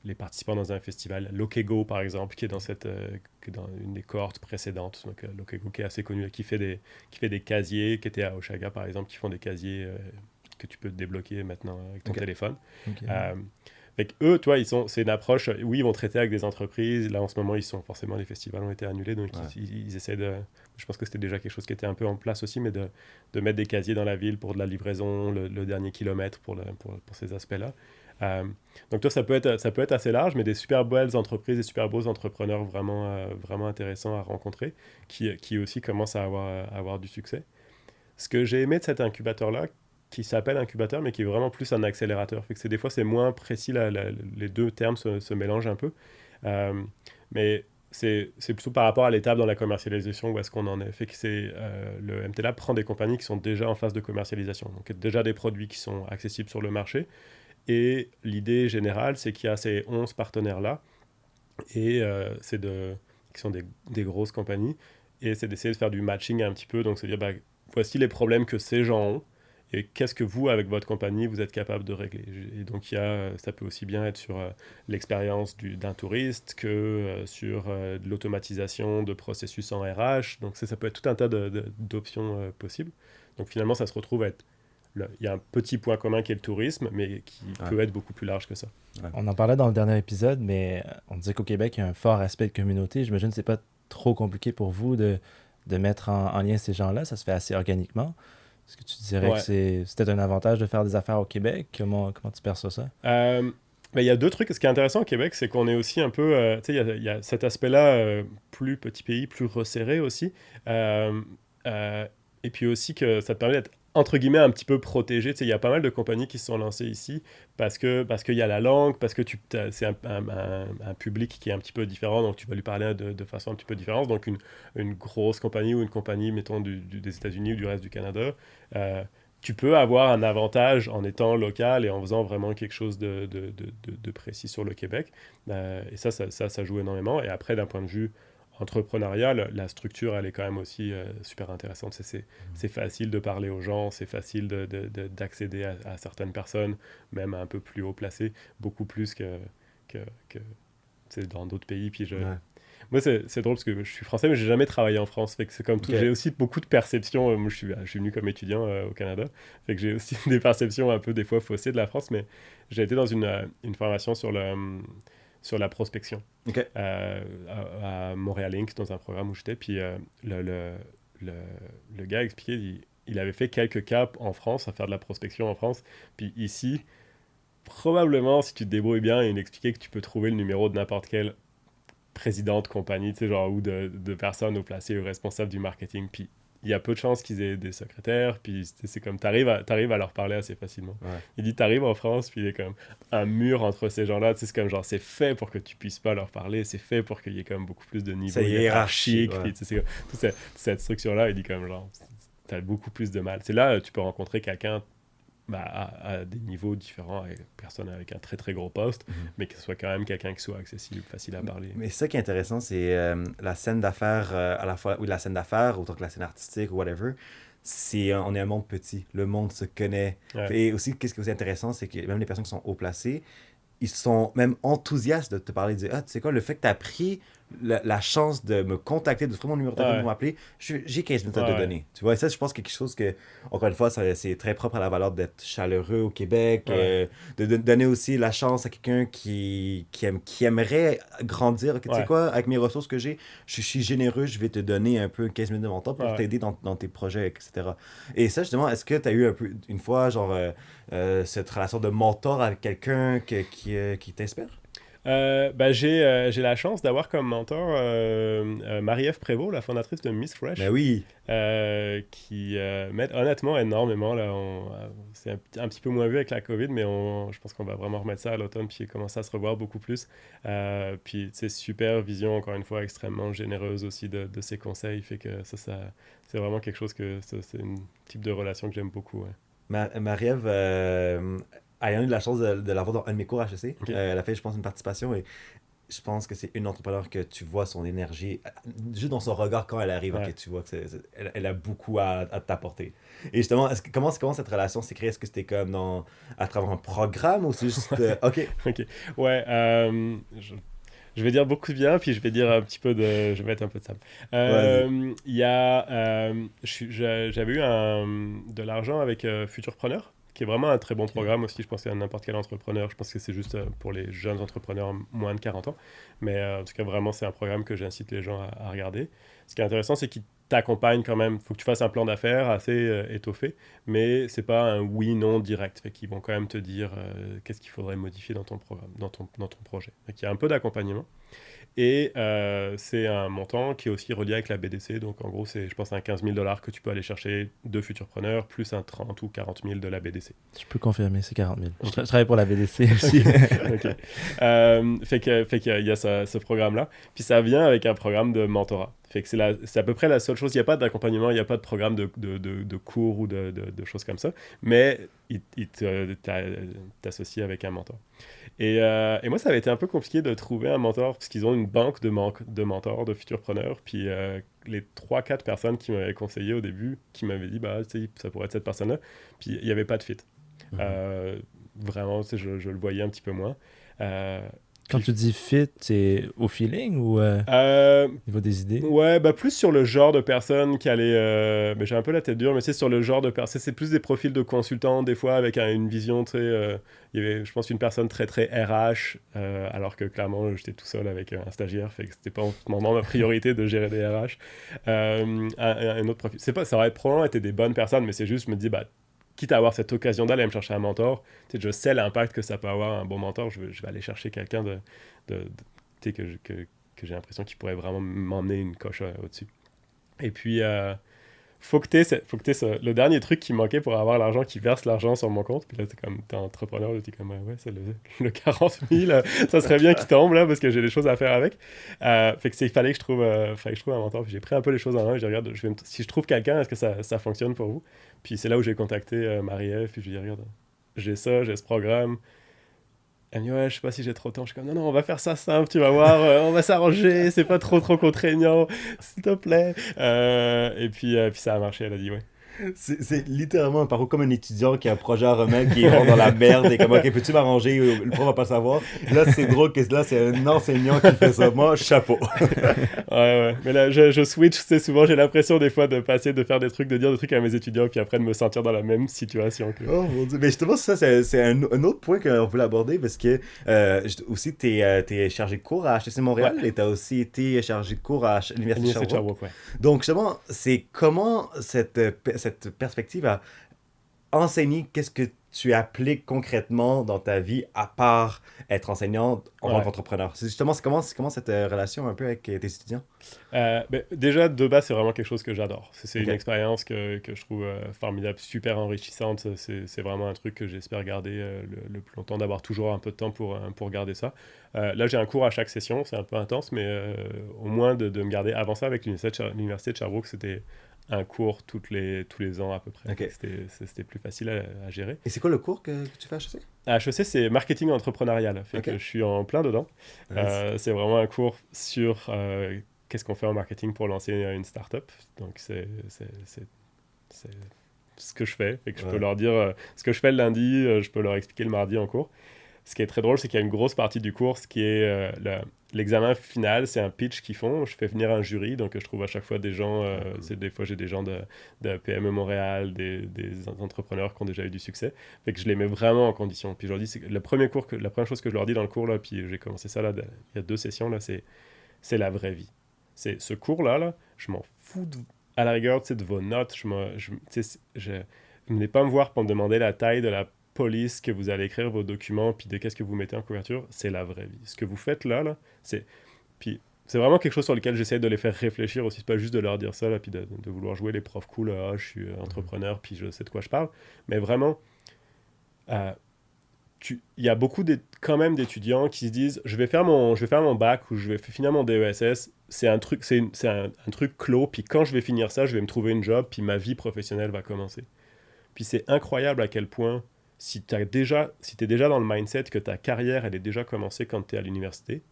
les participants dans un festival. Lokego, par exemple, qui est dans une des cohortes précédentes. Donc, Lokego, qui est assez connu, qui fait des casiers, qui était à Oshaga, par exemple, qui font des casiers que tu peux débloquer maintenant avec ton téléphone. Fait que eux, toi, c'est une approche, ils vont traiter avec des entreprises. Là, en ce moment, forcément, les festivals ont été annulés, donc ils essaient je pense que c'était déjà quelque chose qui était un peu en place aussi, mais de mettre des casiers dans la ville pour de la livraison, le dernier kilomètre pour ces aspects-là. Donc toi, ça peut être assez large, mais des super belles entreprises, des super beaux entrepreneurs vraiment, vraiment intéressants à rencontrer, qui aussi commencent à avoir du succès. Ce que j'ai aimé de cet incubateur-là, qui s'appelle incubateur, mais qui est vraiment plus un accélérateur. Fait que des fois, c'est moins précis, les deux termes se mélangent un peu. Mais c'est plutôt par rapport à l'étape dans la commercialisation où est-ce qu'on en est. Fait que le MT Lab prend des compagnies qui sont déjà en phase de commercialisation, donc déjà des produits qui sont accessibles sur le marché. Et l'idée générale, c'est qu'il y a ces 11 partenaires-là, et qui sont des grosses compagnies, et c'est d'essayer de faire du matching un petit peu, donc c'est dire, voici les problèmes que ces gens ont, et qu'est-ce que vous, avec votre compagnie, vous êtes capable de régler. Et donc, ça peut aussi bien être sur l'expérience d'un touriste que sur de l'automatisation de processus en RH. Donc, ça peut être tout un tas d'options possibles. Donc, finalement, ça se retrouve à être... Il y a un petit point commun qui est le tourisme, mais qui peut être beaucoup plus large que ça. Ouais. On en parlait dans le dernier épisode, mais on disait qu'au Québec, il y a un fort aspect de communauté. J'imagine que c'est pas trop compliqué pour vous de mettre en lien ces gens-là. Ça se fait assez organiquement. Est-ce que tu dirais que c'était un avantage de faire des affaires au Québec? Comment tu perçois ça? Il y a deux trucs. Ce qui est intéressant au Québec, c'est qu'on est aussi un peu... il y a cet aspect-là, plus petit pays, plus resserré aussi. Et puis aussi que ça te permet d'être, entre guillemets, un petit peu protégé. Il y a pas mal de compagnies qui se sont lancées ici parce qu'il y a la langue, parce que c'est un public qui est un petit peu différent, donc tu vas lui parler de façon un petit peu différente. Donc une grosse compagnie ou une compagnie, mettons, des États-Unis ou du reste du Canada, tu peux avoir un avantage en étant local et en faisant vraiment quelque chose de précis sur le Québec. Et ça joue énormément. Et après, d'un point de vue entrepreneurial, la structure, elle est quand même aussi super intéressante. C'est facile de parler aux gens, c'est facile d'accéder à certaines personnes, même un peu plus haut placées, beaucoup plus que dans d'autres pays. Puis moi, c'est drôle parce que je suis français, mais j'ai jamais travaillé en France. Fait que c'est comme tout. J'ai aussi beaucoup de perceptions. Moi, je suis venu comme étudiant au Canada. Fait que j'ai aussi des perceptions un peu, des fois, faussées de la France, mais j'ai été dans une formation sur la prospection à Montréal Inc., dans un programme où j'étais. Puis le gars expliquait, il avait fait quelques caps en France, à faire de la prospection en France. Puis ici, probablement, si tu te débrouilles bien, il expliquait que tu peux trouver le numéro de n'importe quel président de compagnie, tu sais, genre, ou de personnes au placé ou responsables du marketing. Puis il y a peu de chances qu'ils aient des secrétaires, puis c'est comme, t'arrives à leur parler assez facilement. Ouais. Il dit, t'arrives en France, puis il y a comme un mur entre ces gens-là, tu sais, c'est comme genre, c'est fait pour que tu puisses pas leur parler, c'est fait pour qu'il y ait comme beaucoup plus de niveaux hiérarchiques, puis tu sais, c'est comme, toute cette structure-là, il dit comme genre, t'as beaucoup plus de mal. C'est là, tu peux rencontrer quelqu'un à des niveaux différents, avec personne avec un très très gros poste, mais que ce soit quand même quelqu'un qui soit accessible, facile à parler. Mais ça qui est intéressant, c'est la scène d'affaires, à la fois, la scène d'affaires, autant que la scène artistique ou whatever, on est un monde petit, le monde se connaît. Ouais. Et aussi, qu'est-ce qui est aussi intéressant, c'est que même les personnes qui sont haut placées, ils sont même enthousiastes de te parler, de dire, tu sais quoi, le fait que tu as pris la chance de me contacter, de trouver mon numéro de téléphone pour m'appeler, j'ai 15 minutes à te donner. Tu vois, et ça, je pense que quelque chose que, encore une fois, c'est très propre à la valeur d'être chaleureux au Québec, de donner aussi la chance à quelqu'un qui aimerait grandir. Tu sais quoi, avec mes ressources que j'ai, je suis généreux, je vais te donner un peu 15 minutes de mon temps pour t'aider dans tes projets, etc. Et ça, justement, est-ce que tu as eu une fois, genre, cette relation de mentor avec quelqu'un qui t'inspire? J'ai la chance d'avoir comme mentor Marie-Ève Prévost, la fondatrice de Miss Fresh. Ben oui. Qui m'aide honnêtement énormément. Là, c'est un petit peu moins vu avec la COVID, mais je pense qu'on va vraiment remettre ça à l'automne puis commencer à se revoir beaucoup plus. Puis c'est super vision, encore une fois, extrêmement généreuse aussi de ses conseils. Fait que ça c'est vraiment quelque chose c'est un type de relation que j'aime beaucoup. Ouais. Marie-Ève... ayant eu la chance de l'avoir dans un de mes cours HEC. Okay. Elle a fait, je pense, une participation et je pense que c'est une entrepreneur que tu vois son énergie, juste dans son regard quand elle arrive, okay, tu vois qu'elle a beaucoup à t'apporter. Et justement, comment cette relation s'est créée? Est-ce que c'était comme à travers un programme ou c'est juste... OK. Ouais, je vais dire beaucoup de bien, puis je vais dire un petit peu je vais mettre un peu de sable. J'avais eu de l'argent avec Futurpreneur, qui est vraiment un très bon programme aussi, je pense à n'importe quel entrepreneur. Je pense que c'est juste pour les jeunes entrepreneurs moins de 40 ans. Mais en tout cas, vraiment, c'est un programme que j'incite les gens à regarder. Ce qui est intéressant, c'est qu'il t'accompagne quand même. Il faut que tu fasses un plan d'affaires assez étoffé, mais c'est pas un oui-non direct. Fait qu'ils vont quand même te dire qu'est-ce qu'il faudrait modifier dans ton programme, dans ton projet. Donc il y a un peu d'accompagnement. Et c'est un montant qui est aussi relié avec la BDC. Donc en gros, c'est, je pense, un 15 000 $ que tu peux aller chercher de futurpreneurs, plus un 30 ou 40 000 de la BDC. Je peux confirmer, c'est 40 000. Je travaille pour la BDC aussi. Ok. Fait qu'il y a ce programme-là. Puis ça vient avec un programme de mentorat. Fait que c'est à peu près la seule chose. Il n'y a pas d'accompagnement, il n'y a pas de programme de cours ou de choses comme ça. Mais il t'associe avec un mentor. Et moi, ça avait été un peu compliqué de trouver un mentor parce qu'ils ont une banque de mentors, de futurpreneurs. Puis les 3-4 personnes qui m'avaient conseillé au début, qui m'avaient dit, bah, ça pourrait être cette personne-là. Puis il n'y avait pas de fit. Vraiment, je le voyais un petit peu moins. Quand tu dis fit, c'est au feeling ou au niveau des idées? Ouais, bah plus sur le genre de personne qui allait... mais j'ai un peu la tête dure, mais c'est sur le genre de personne. C'est plus des profils de consultants, des fois, avec une vision très... il y avait, je pense, une personne très, très RH, alors que clairement, j'étais tout seul avec un stagiaire, fait que c'était pas vraiment ma priorité de gérer des RH. Un autre profil... ça aurait probablement été des bonnes personnes, mais c'est juste, je me dis, bah, quitte à avoir cette occasion d'aller me chercher un mentor, je sais l'impact que ça peut avoir un bon mentor, je vais aller chercher quelqu'un que j'ai l'impression qu'il pourrait vraiment m'emmener une coche au-dessus. Et puis, faut que t'aies le dernier truc qui manquait pour avoir l'argent, qui verse l'argent sur mon compte. Puis là, t'es entrepreneur, t'es comme, ouais, c'est le 40 000, ça serait bien qu'il tombe là, parce que j'ai des choses à faire avec. Fait que fallait que je trouve un mentor. Puis j'ai pris un peu les choses en main, je regarde, si je trouve quelqu'un, est-ce que ça fonctionne pour vous? Puis c'est là où j'ai contacté Marie-Ève, puis je lui ai dit, regarde, j'ai ce programme. Elle me dit, ouais, je sais pas si j'ai trop de temps. Je suis comme, non, on va faire ça simple, tu vas voir, on va s'arranger, c'est pas trop contraignant, s'il te plaît. Et puis ça a marché, elle a dit, ouais. C'est littéralement un parcours comme un étudiant qui a un projet à remettre, qui rentre dans la merde et comme, ok, peux-tu m'arranger? Le prof va pas savoir. Là, c'est drôle que là, c'est un enseignant qui fait ça. Moi, chapeau. Ouais. Mais là, je switch, c'est souvent, j'ai l'impression des fois de passer, de faire des trucs, de dire des trucs à mes étudiants, puis après de me sentir dans la même situation que... Oh mon Dieu. Mais justement, ça, c'est un autre point qu'on voulait aborder parce que aussi, t'es chargé de cours à HEC Montréal et t'as aussi été chargé de cours à l'Université de Sherbrooke. Ouais. Donc, justement, c'est comment cette perspective à enseigner, qu'est-ce que tu appliques concrètement dans ta vie à part être enseignant en tant qu'entrepreneur? C'est comment cette relation un peu avec tes étudiants? Déjà, de base, c'est vraiment quelque chose que j'adore. C'est une expérience que je trouve formidable, super enrichissante. C'est vraiment un truc que j'espère garder le plus longtemps, d'avoir toujours un peu de temps pour garder ça. Là, j'ai un cours à chaque session, c'est un peu intense, mais au moins de me garder. Avant ça, avec l'Université de Sherbrooke, c'était un cours tous les ans à peu près. Okay. C'était plus facile à gérer. Et c'est quoi le cours que tu fais à HEC? À HEC, c'est marketing entrepreneurial. Fait que je suis en plein dedans. Nice. C'est vraiment un cours sur qu'est-ce qu'on fait en marketing pour lancer une start-up. Donc, c'est ce que je fais. Fait que je peux leur dire ce que je fais le lundi, je peux leur expliquer le mardi en cours. Ce qui est très drôle, c'est qu'il y a une grosse partie du cours, qui est l'examen final, c'est un pitch qu'ils font. Je fais venir un jury, donc je trouve à chaque fois des gens, des fois j'ai des gens de PME Montréal, des entrepreneurs qui ont déjà eu du succès. Fait que je les mets vraiment en condition. Puis je leur dis, la première chose que je leur dis dans le cours, là, puis j'ai commencé ça là, il y a 2 sessions, là, c'est la vraie vie. C'est ce cours-là, je m'en fous à la rigueur de vos notes. Venez pas me voir pour me demander la taille de la police que vous allez écrire vos documents, puis de qu'est-ce que vous mettez en couverture, c'est la vraie vie. Ce que vous faites là, c'est vraiment quelque chose sur lequel j'essaie de les faire réfléchir aussi. C'est pas juste de leur dire ça, là, puis de vouloir jouer les profs cool, je suis entrepreneur, puis je sais de quoi je parle. Mais vraiment, il y a beaucoup quand même d'étudiants qui se disent, je vais faire mon bac ou je vais finir mon DESS, c'est un truc clos, puis quand je vais finir ça, je vais me trouver une job, puis ma vie professionnelle va commencer. Puis c'est incroyable à quel point si t'es déjà dans le mindset que ta carrière, elle est déjà commencée quand tu es à l'université,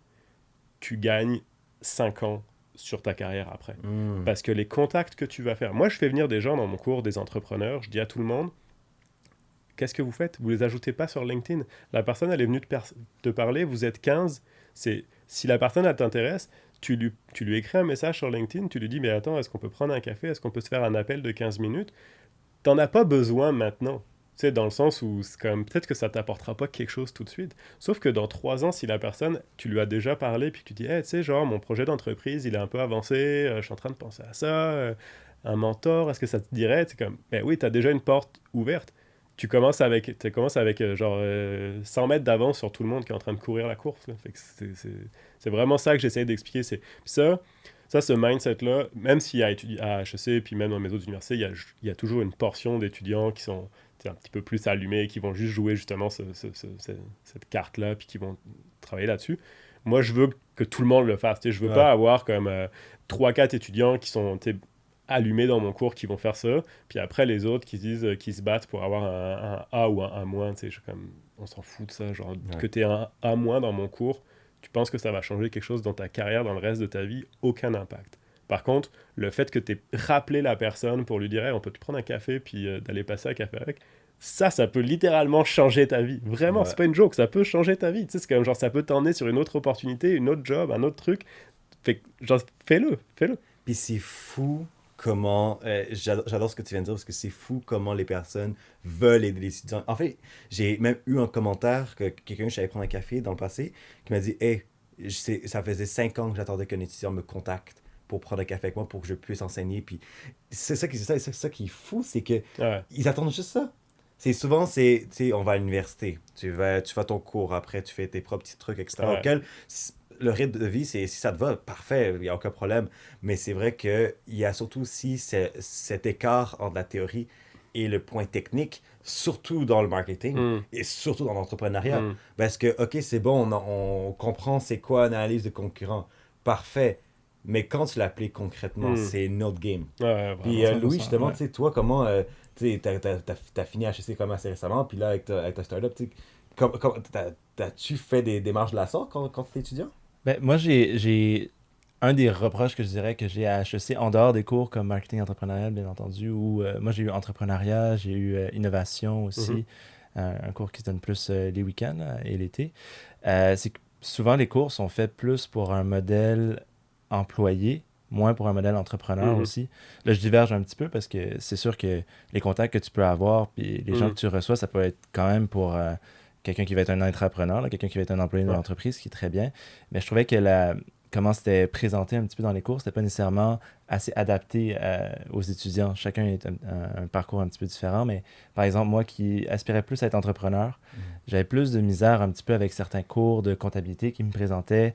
tu gagnes 5 ans sur ta carrière après. Parce que les contacts que tu vas faire... Moi, je fais venir des gens dans mon cours, des entrepreneurs, je dis à tout le monde, qu'est-ce que vous faites? Vous les ajoutez pas sur LinkedIn. La personne, elle est venue te parler, vous êtes 15. Si la personne, elle t'intéresse, tu lui écris un message sur LinkedIn, tu lui dis, mais attends, est-ce qu'on peut prendre un café? Est-ce qu'on peut se faire un appel de 15 minutes? T'en as pas besoin maintenant. sais, dans le sens où c'est quand même, peut-être que ça t'apportera pas quelque chose tout de suite. Sauf que dans 3 ans, si la personne, tu lui as déjà parlé, puis tu dis, hey, tu sais, genre, mon projet d'entreprise, il est un peu avancé, je suis en train de penser à ça, un mentor, est-ce que ça te dirait? C'est comme, ben oui, tu as déjà une porte ouverte. Tu commences avec, genre 100 mètres d'avance sur tout le monde qui est en train de courir la course. Là. Fait que c'est vraiment ça que j'essaie d'expliquer. Puis ça, ce mindset-là, même s'il y a étudié à HEC, puis même dans mes autres universités, il y a toujours une portion d'étudiants qui sont un petit peu plus allumés, qui vont juste jouer justement cette carte-là, puis qui vont travailler là-dessus. Moi, je veux que tout le monde le fasse. Je veux pas avoir comme 3-4 étudiants qui sont allumés dans mon cours, qui vont faire ça, puis après les autres qui qui se battent pour avoir un A ou un A-, comme, on s'en fout de ça, genre que tu aies un A- dans mon cours, tu penses que ça va changer quelque chose dans ta carrière, dans le reste de ta vie, aucun impact. Par contre, le fait que tu aies rappelé la personne pour lui dire hey, on peut te prendre un café puis d'aller passer un café avec, ça peut littéralement changer ta vie. Vraiment, c'est pas une joke, ça peut changer ta vie. Tu sais, c'est comme genre ça peut t'emmener sur une autre opportunité, une autre job, un autre truc. Fait que, genre, fais-le. Puis c'est fou comment... j'adore ce que tu viens de dire parce que c'est fou comment les personnes veulent aider les étudiants. En fait, j'ai même eu un commentaire que quelqu'un que j'allais prendre un café dans le passé qui m'a dit « Hey, ça faisait 5 ans que j'attendais qu'un étudiant me contacte pour prendre un café avec moi pour que je puisse enseigner. » Puis c'est ça qui est fou, c'est que ils attendent juste ça. C'est souvent, tu sais, on va à l'université, tu fais ton cours, après tu fais tes propres petits trucs, etc. Auquel, le rythme de vie, si ça te va, parfait, il n'y a aucun problème. Mais c'est vrai qu'il y a surtout aussi cet écart entre la théorie et le point technique, surtout dans le marketing et surtout dans l'entrepreneuriat. Parce que, OK, c'est bon, on comprend c'est quoi une analyse de concurrent. Parfait. Mais quand tu l'appliques concrètement, c'est une autre game. Puis Louis, justement, tu sais, toi, comment... tu sais, t'as fini HEC comme assez récemment, puis là, avec ta startup, tu sais, t'as-tu fait des démarches de la sorte quand t'étais étudiant? Ben, moi, j'ai un des reproches que je dirais que j'ai à HEC, en dehors des cours comme marketing entrepreneurial, bien entendu, où moi, j'ai eu entrepreneuriat, j'ai eu innovation aussi, un cours qui se donne plus les week-ends et l'été. C'est que souvent, les cours sont faits plus pour un modèle employé, moins pour un modèle entrepreneur aussi. Là, je diverge un petit peu parce que c'est sûr que les contacts que tu peux avoir puis les gens que tu reçois, ça peut être quand même pour quelqu'un qui va être un entrepreneur, là, quelqu'un qui va être un employé de l'entreprise, ce qui est très bien. Mais je trouvais que comment c'était présenté un petit peu dans les cours, c'était pas nécessairement assez adapté aux étudiants. Chacun est un parcours un petit peu différent, mais par exemple, moi qui aspirais plus à être entrepreneur, j'avais plus de misère un petit peu avec certains cours de comptabilité qui me présentaient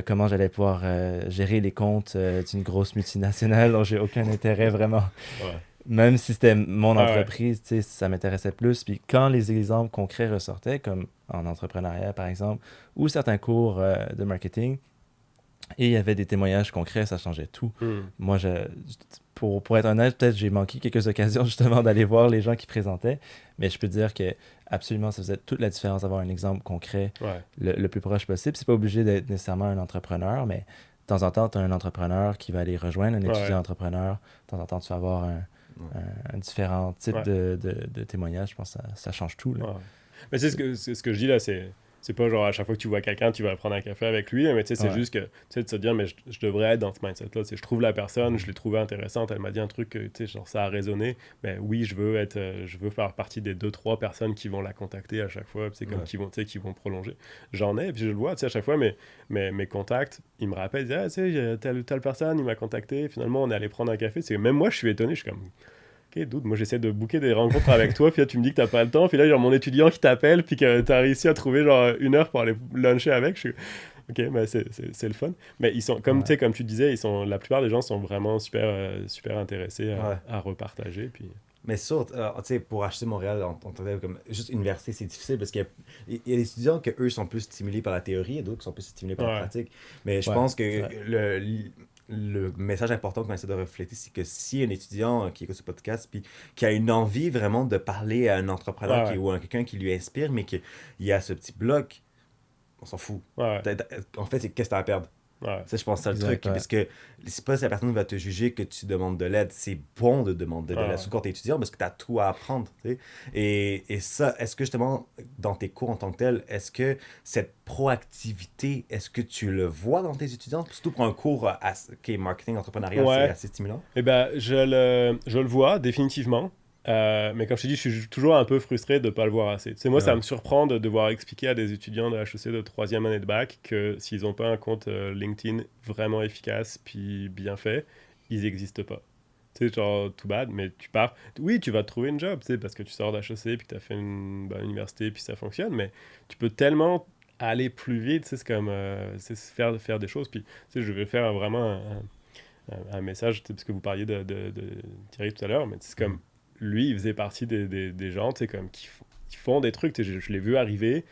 comment j'allais pouvoir gérer les comptes d'une grosse multinationale dont j'ai aucun intérêt vraiment. Même si c'était mon entreprise, tu sais, ça m'intéressait plus. Puis quand les exemples concrets ressortaient, comme en entrepreneuriat par exemple, ou certains cours de marketing, et il y avait des témoignages concrets, ça changeait tout. Moi, pour être honnête, peut-être j'ai manqué quelques occasions justement d'aller voir les gens qui présentaient, mais je peux dire que absolument, ça faisait toute la différence d'avoir un exemple concret le plus proche possible. C'est pas obligé d'être nécessairement un entrepreneur, mais de temps en temps, tu as un entrepreneur qui va aller rejoindre un étudiant entrepreneur. De temps en temps, tu vas avoir un différent type de témoignage. Je pense que ça change tout. Là. Mais c'est ce que je dis là, c'est pas genre à chaque fois que tu vois quelqu'un, tu vas prendre un café avec lui, mais tu sais, c'est juste que, tu sais, de se dire, mais je devrais être dans ce mindset-là. Je trouve la personne, je l'ai trouvée intéressante, elle m'a dit un truc, tu sais, genre ça a résonné, mais oui, je veux faire partie des 2-3 personnes qui vont la contacter à chaque fois, c'est comme qui vont prolonger. J'en ai, puis je le vois, tu sais, à chaque fois, mes contacts, ils me rappellent, ils disent, ah, tu sais, telle personne, il m'a contacté, finalement, on est allé prendre un café. C'est même moi, je suis étonné, je suis comme... Ok, dude, moi j'essaie de booker des rencontres avec toi, puis là tu me dis que t'as pas le temps, puis là genre mon étudiant qui t'appelle, puis que t'as réussi à trouver genre 1 heure pour aller luncher avec, je suis... Ok, ben c'est le fun. Mais ils sont, comme tu disais, la plupart des gens sont vraiment super intéressés à repartager, puis... Mais ça, tu sais, pour acheter Montréal, on comme juste université, c'est difficile parce qu'il y a des étudiants que eux sont plus stimulés par la théorie et d'autres qui sont plus stimulés par la pratique. Mais je pense que le message important qu'on essaie de refléter, c'est que si un étudiant qui écoute ce podcast puis qui a une envie vraiment de parler à un entrepreneur ou à quelqu'un qui lui inspire, mais qu'il y a ce petit bloc, on s'en fout. En fait, c'est qu'est-ce que tu as à perdre? Ça, je pense que c'est le truc. Parce que c'est pas si la personne va te juger que tu demandes de l'aide. C'est bon de demander de l'aide, surtout quand tu es étudiant, parce que tu as tout à apprendre. Tu sais. Et ça, est-ce que justement, dans tes cours en tant que tel, est-ce que cette proactivité, est-ce que tu le vois dans tes étudiants? Surtout pour un cours qui est marketing, entrepreneuriat, c'est assez stimulant. Eh ben, je le vois définitivement. Mais comme je te dis, je suis toujours un peu frustré de ne pas le voir assez. Tu sais, moi, ça me surprend de devoir expliquer à des étudiants de HEC de 3e année de bac que s'ils n'ont pas un compte LinkedIn vraiment efficace puis bien fait, ils n'existent pas. Tu sais, genre, tout bad, mais tu pars. Oui, tu vas te trouver une job, tu sais, parce que tu sors d'HEC puis que tu as fait une bonne université puis ça fonctionne, mais tu peux tellement aller plus vite, tu sais, c'est comme c'est faire des choses. Puis, tu sais, je vais faire vraiment un message, parce que vous parliez de Thierry tout à l'heure, mais c'est comme lui, il faisait partie des gens, tu sais, comme qui font des trucs. Tu sais, je l'ai vu arriver,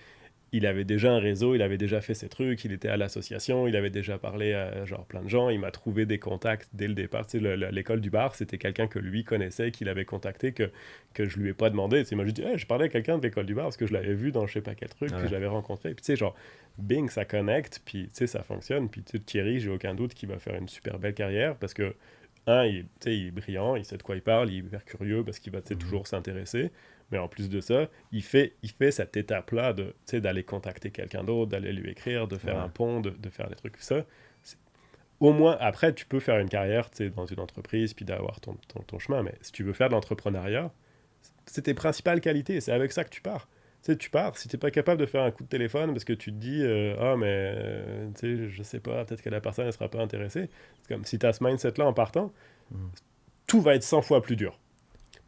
il avait déjà un réseau, il avait déjà fait ses trucs, il était à l'association, il avait déjà parlé à genre plein de gens, il m'a trouvé des contacts dès le départ. Tu sais, l'école du bar, c'était quelqu'un que lui connaissait, qu'il avait contacté, que je lui ai pas demandé. Tu sais, il m'a juste dit, hey, je parlais à quelqu'un de l'école du bar parce que je l'avais vu dans je sais pas quel truc, puis je l'avais rencontré. Puis tu sais, genre, bing, ça connecte, puis tu sais, ça fonctionne. Puis tu sais, Thierry, j'ai aucun doute qu'il va faire une super belle carrière parce que, il est brillant, il sait de quoi il parle, il est hyper curieux parce qu'il va toujours s'intéresser. Mais en plus de ça, il fait cette étape-là d'aller contacter quelqu'un d'autre, d'aller lui écrire, de faire un pont, de faire des trucs. Ça, au moins, après, tu peux faire une carrière dans une entreprise puis d'avoir ton chemin. Mais si tu veux faire de l'entrepreneuriat, c'est tes principales qualités. C'est avec ça que tu pars. Tu pars. Si tu n'es pas capable de faire un coup de téléphone parce que tu te dis je sais pas, peut-être que la personne ne sera pas intéressée. C'est comme si tu as ce mindset-là en partant, tout va être 100 fois plus dur.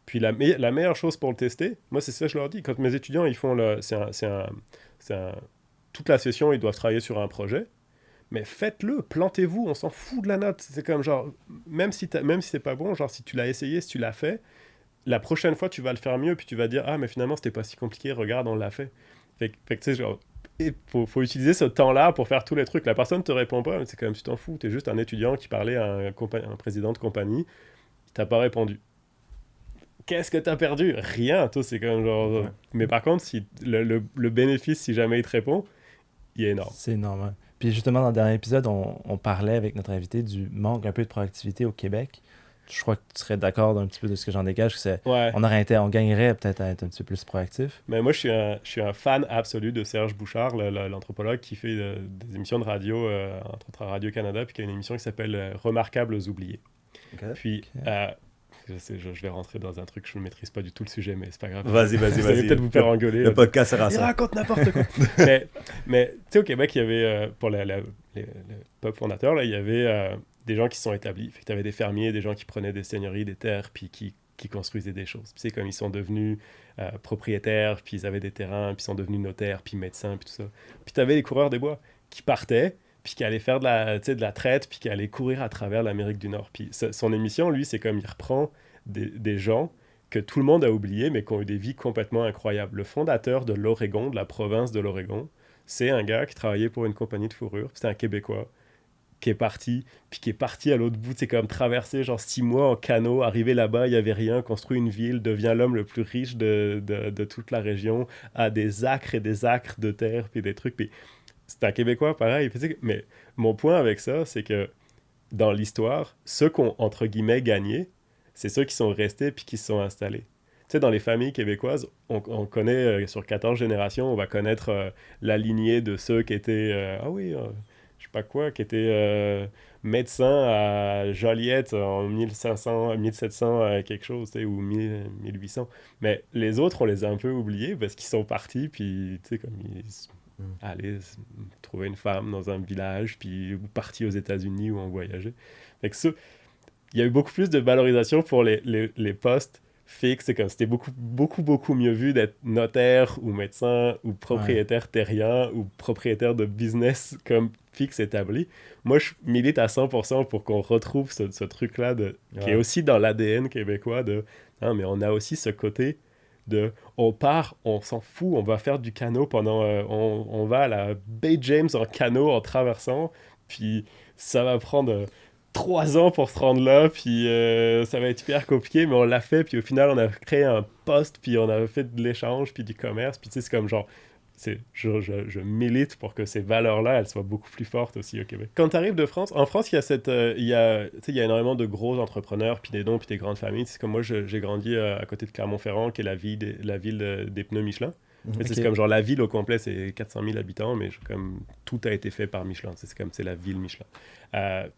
Puis la meilleure chose pour le tester, moi c'est ça que je leur dis, quand mes étudiants ils font toute la session, ils doivent travailler sur un projet, mais faites-le, plantez-vous, on s'en fout de la note. C'est comme genre, même si c'est pas bon, genre si tu l'as essayé, si tu l'as fait, la prochaine fois tu vas le faire mieux, puis tu vas dire, ah mais finalement c'était pas si compliqué, regarde, on l'a fait. Fait que tu sais, genre, il faut utiliser ce temps-là pour faire tous les trucs. La personne te répond pas, mais c'est quand même, tu t'en fous, t'es juste un étudiant qui parlait à un président de compagnie, il t'a pas répondu. Qu'est-ce que t'as perdu? Rien, toi, c'est comme genre... Ouais. Mais par contre, si le bénéfice, si jamais il te répond, il est énorme. C'est énorme, hein. Puis justement, dans le dernier épisode, on parlait avec notre invité du manque un peu de proactivité au Québec. Je crois que tu serais d'accord d'un petit peu de ce que j'en dégage, que on gagnerait peut-être à être un petit peu plus proactif. Mais moi, je suis un fan absolu de Serge Bouchard, l'anthropologue qui fait des émissions de radio, entre autres à Radio-Canada, puis qui a une émission qui s'appelle Remarquables oubliés. Okay. Puis... je vais rentrer dans un truc, je ne maîtrise pas du tout le sujet, mais c'est pas grave. Vas-y. Vous allez peut-être vous faire engueuler. Le podcast sera ça. Il raconte n'importe quoi. mais tu sais, au Québec, il y avait, pour le peuple fondateur, là, il y avait des gens qui se sont établis. Tu avais des fermiers, des gens qui prenaient des seigneuries, des terres, puis qui construisaient des choses. Tu sais, comme ils sont devenus propriétaires, puis ils avaient des terrains, puis ils sont devenus notaires, puis médecins, puis tout ça. Puis tu avais les coureurs des bois qui partaient, puis qui allait faire de la traite, puis qui allait courir à travers l'Amérique du Nord. Puis son émission, lui, c'est comme il reprend des gens que tout le monde a oubliés, mais qui ont eu des vies complètement incroyables. Le fondateur de l'Oregon, de la province de l'Oregon, c'est un gars qui travaillait pour une compagnie de fourrure, c'est un Québécois, qui est parti à l'autre bout, c'est comme traverser genre 6 mois en canot, arriver là-bas, il n'y avait rien, construit une ville, devient l'homme le plus riche de toute la région, a des acres et des acres de terre, puis des trucs, puis c'est un Québécois, pareil. Mais mon point avec ça, c'est que dans l'histoire, ceux qui ont, entre guillemets, gagné, c'est ceux qui sont restés puis qui se sont installés. Tu sais, dans les familles québécoises, on connaît, sur 14 générations, on va connaître la lignée de ceux qui étaient, je sais pas quoi, qui étaient médecins à Joliette en 1500, 1700, quelque chose, tu sais, ou 1800. Mais les autres, on les a un peu oubliés parce qu'ils sont partis, puis, tu sais, comme aller trouver une femme dans un village, puis partir aux États-Unis ou en voyager. Fait que ça, il y a eu beaucoup plus de valorisation pour les postes fixes. C'est comme c'était beaucoup mieux vu d'être notaire ou médecin ou propriétaire terrien ou propriétaire de business comme fixe établi. Moi, je milite à 100% pour qu'on retrouve ce truc-là qui est aussi dans l'ADN québécois mais on a aussi ce côté on part, on s'en fout, on va faire du canot pendant... on va à la Baie James en canot en traversant, puis ça va prendre 3 ans pour se rendre là, puis ça va être hyper compliqué, mais on l'a fait, puis au final, on a créé un poste, puis on a fait de l'échange, puis du commerce, puis tu sais, c'est comme genre... Je milite pour que ces valeurs-là, elles soient beaucoup plus fortes aussi au Québec. Quand tu arrives de France, en France, il y a énormément de gros entrepreneurs, puis des dons, puis des grandes familles. C'est comme moi, j'ai grandi à côté de Clermont-Ferrand, qui est la ville des pneus Michelin. Okay. C'est comme genre la ville au complet, c'est 400 000 habitants, mais comme tout a été fait par Michelin. C'est la ville Michelin.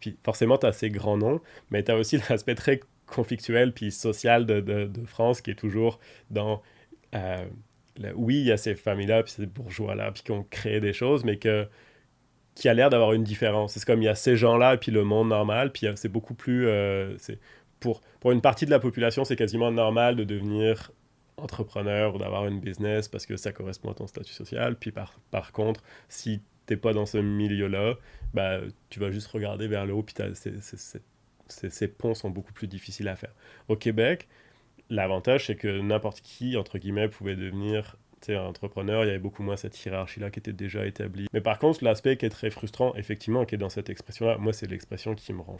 Puis forcément, tu as ces grands noms, mais tu as aussi l'aspect très conflictuelle puis sociale de France qui est toujours dans... oui, il y a ces familles-là, puis ces bourgeois-là, puis qui ont créé des choses, mais qui a l'air d'avoir une différence. C'est comme il y a ces gens-là, et puis le monde normal, puis c'est beaucoup plus... pour une partie de la population, c'est quasiment normal de devenir entrepreneur ou d'avoir une business parce que ça correspond à ton statut social. Puis par contre, si t'es pas dans ce milieu-là, bah, tu vas juste regarder vers le haut, puis ces ponts sont beaucoup plus difficiles à faire. Au Québec, l'avantage, c'est que n'importe qui, entre guillemets, pouvait devenir entrepreneur. Il y avait beaucoup moins cette hiérarchie-là qui était déjà établie. Mais par contre, l'aspect qui est très frustrant, effectivement, qui est dans cette expression-là, moi, c'est l'expression qui me rend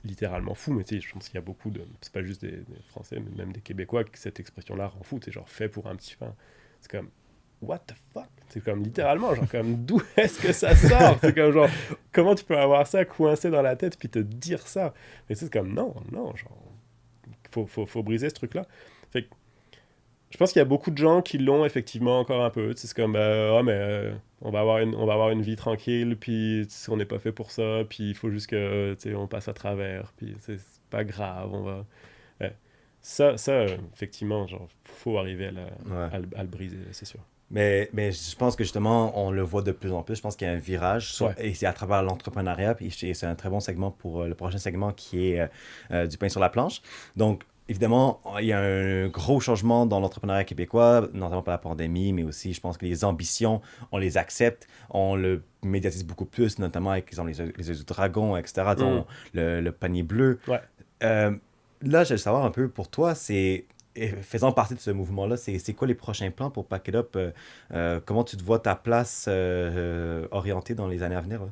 littéralement fou, mais tu sais, je pense qu'il y a beaucoup de... C'est pas juste des Français, mais même des Québécois que cette expression-là rend fou. C'est genre fait pour un petit pain. C'est comme... What the fuck? C'est comme littéralement, genre comme d'où est-ce que ça sort? C'est comme genre, comment tu peux avoir ça coincé dans la tête puis te dire ça? Mais c'est comme non, genre, faut briser ce truc-là. Fait que, je pense qu'il y a beaucoup de gens qui l'ont effectivement encore un peu. C'est comme, on va avoir une vie tranquille, puis on n'est pas fait pour ça, puis il faut juste que on passe à travers, puis c'est pas grave, on va... Ouais. Ça, effectivement, genre, faut arriver à le briser, c'est sûr. Mais je pense que justement, on le voit de plus en plus. Je pense qu'il y a un virage, et c'est à travers l'entrepreneuriat. Puis c'est un très bon segment pour le prochain segment qui est du pain sur la planche. Donc, évidemment, il y a un gros changement dans l'entrepreneuriat québécois, notamment par la pandémie, mais aussi, je pense que les ambitions, on les accepte, on le médiatise beaucoup plus, notamment avec, exemple, les œufs du dragon, etc., le panier bleu. Ouais. Là, je veux savoir un peu pour toi, faisant partie de ce mouvement-là, c'est quoi les prochains plans pour Pack It Up? Comment tu te vois ta place orientée dans les années à venir?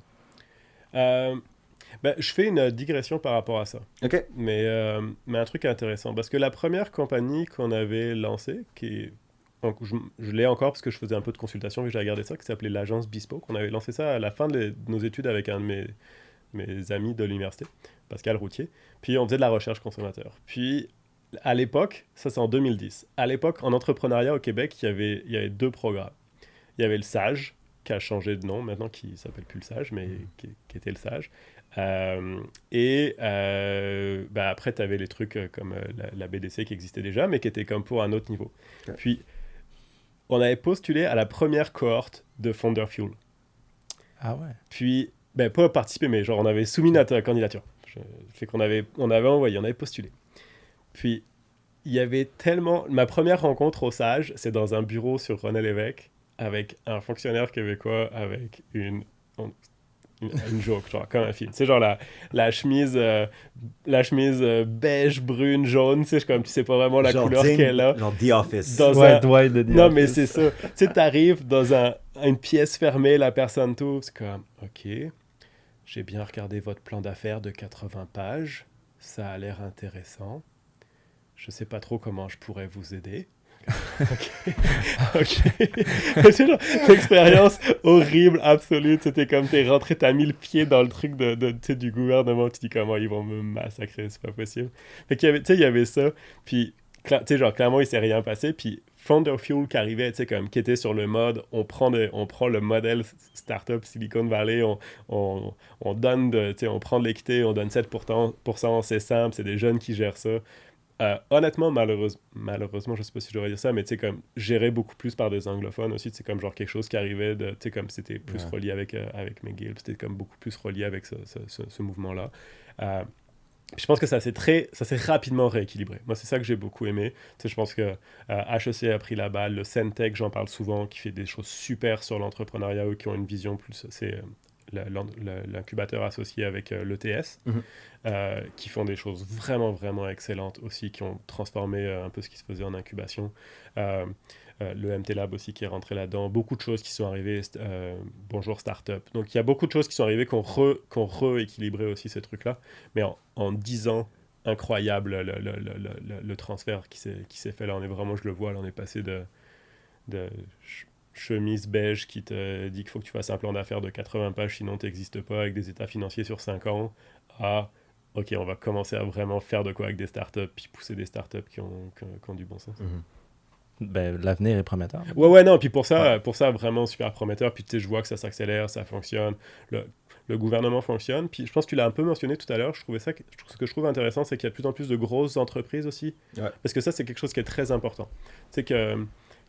Je fais une digression par rapport à ça. OK. Mais un truc intéressant, parce que la première compagnie qu'on avait lancée, donc je l'ai encore parce que je faisais un peu de consultation et j'ai regardé ça, qui s'appelait l'agence Bespoke. On avait lancé ça à la fin de nos études avec un de mes amis de l'université, Pascal Routier. Puis on faisait de la recherche consommateur. Puis à l'époque, ça c'est en 2010, à l'époque, en entrepreneuriat au Québec, il y avait 2 programmes. Il y avait le SAGE, qui a changé de nom maintenant, qui s'appelle plus le SAGE, mais qui était le SAGE. Après, tu avais les trucs comme la BDC qui existait déjà, mais qui était comme pour un autre niveau. Okay. Puis, on avait postulé à la première cohorte de Founder Fuel. Ah ouais? Puis, pas participé, mais genre, on avait soumis notre candidature. Fait qu'on avait envoyé, on avait postulé. Puis, il y avait tellement... Ma première rencontre au SAGE, c'est dans un bureau sur René Lévesque, avec un fonctionnaire québécois, avec une joke, genre, comme un film. C'est genre la chemise beige, brune, jaune, tu sais, comme tu sais pas vraiment la couleur qu'elle a. Genre The Office. Dwight de The non, Office. mais c'est ça. Tu sais, t'arrives dans une pièce fermée, la personne t'ouvre, c'est comme, OK, j'ai bien regardé votre plan d'affaires de 80 pages, ça a l'air intéressant. Je sais pas trop comment je pourrais vous aider. Ok. C'est genre l'expérience horrible, absolue. C'était comme t'es rentré, t'as mis le pied dans le truc du gouvernement. Tu dis comment ils vont me massacrer, c'est pas possible. Fait qu'il y avait, il y avait ça. Puis, clairement, il s'est rien passé. Puis, Founder Fuel qui arrivait, qui était sur le mode, on prend le modèle startup Silicon Valley, on donne on prend de l'équité, on donne 7%, c'est simple, c'est des jeunes qui gèrent ça. Honnêtement, malheureusement, je sais pas si je devrais dire ça, mais tu sais, comme gérer beaucoup plus par des anglophones aussi, c'est comme genre quelque chose qui arrivait tu sais, comme c'était plus relié avec McGill, c'était comme beaucoup plus relié avec ce mouvement-là. Je pense que ça s'est rapidement rééquilibré. Moi, c'est ça que j'ai beaucoup aimé. Tu sais, je pense que HEC a pris la balle, le Centec, j'en parle souvent, qui fait des choses super sur l'entrepreneuriat, eux qui ont une vision plus... C'est l'incubateur associé avec l'ETS, qui font des choses vraiment, vraiment excellentes aussi, qui ont transformé un peu ce qui se faisait en incubation. Le MT Lab aussi qui est rentré là-dedans. Beaucoup de choses qui sont arrivées. Bonjour Startup. Donc, il y a beaucoup de choses qui sont arrivées qui ont rééquilibré aussi ces trucs-là. Mais en 10 ans, incroyable le transfert qui s'est fait là. On est vraiment, je le vois, là, on est passé de chemise beige qui te dit qu'il faut que tu fasses un plan d'affaires de 80 pages, sinon tu n'existes pas, avec des états financiers sur 5 ans, à OK, on va commencer à vraiment faire de quoi avec des startups, puis pousser des startups qui ont du bon sens. L'avenir est prometteur. Ouais, non, puis pour ça, vraiment super prometteur, puis tu sais, je vois que ça s'accélère, ça fonctionne. Le le gouvernement fonctionne. Puis je pense que tu l'as un peu mentionné tout à l'heure. Ce que je trouve intéressant, c'est qu'il y a de plus en plus de grosses entreprises aussi. Ouais. Parce que ça, c'est quelque chose qui est très important. C'est que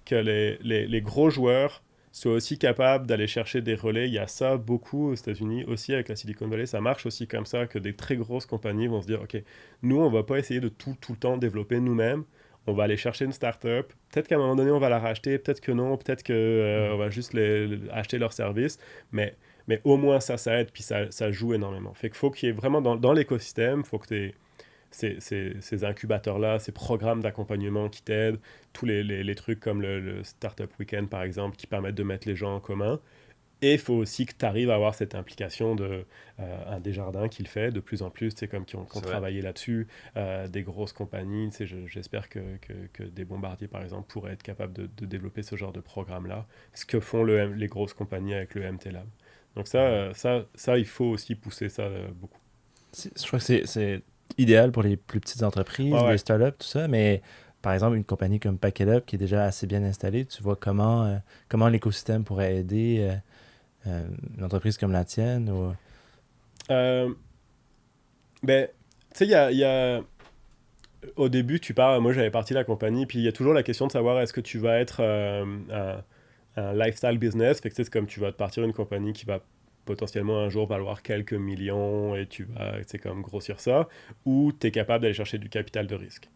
les gros joueurs soient aussi capables d'aller chercher des relais. Il y a ça beaucoup aux États-Unis, aussi avec la Silicon Valley. Ça marche aussi comme ça, que des très grosses compagnies vont se dire, OK, nous, on ne va pas essayer de tout le temps développer nous-mêmes. On va aller chercher une start-up. Peut-être qu'à un moment donné, on va la racheter. Peut-être que non. Peut-être qu'on va juste acheter leurs services. Mais au moins, ça aide. Puis ça joue énormément. Fait qu'il faut qu'il y ait vraiment dans l'écosystème, il faut que tu aies ces incubateurs-là, ces programmes d'accompagnement qui t'aident, tous les trucs comme le Startup Weekend, par exemple, qui permettent de mettre les gens en commun. Et il faut aussi que tu arrives à avoir cette implication de un Desjardins qui le fait de plus en plus, comme qui ont travaillé là-dessus, des grosses compagnies. J'espère que des Bombardier, par exemple, pourraient être capables de développer ce genre de programme-là, ce que font les grosses compagnies avec le MT Lab. Donc ça, il faut aussi pousser ça beaucoup. Je crois que c'est idéal pour les plus petites entreprises, les startups, tout ça, mais par exemple, une compagnie comme PacketUp qui est déjà assez bien installée, tu vois comment l'écosystème pourrait aider une entreprise comme la tienne ou... Ben, tu sais, il y a... Au début, tu parles, moi j'avais parti de la compagnie, puis il y a toujours la question de savoir est-ce que tu vas être un lifestyle business, fait que c'est comme tu vas te partir d'une compagnie qui va potentiellement un jour valoir quelques millions et tu vas comme grossir ça, ou tu es capable d'aller chercher du capital de risque.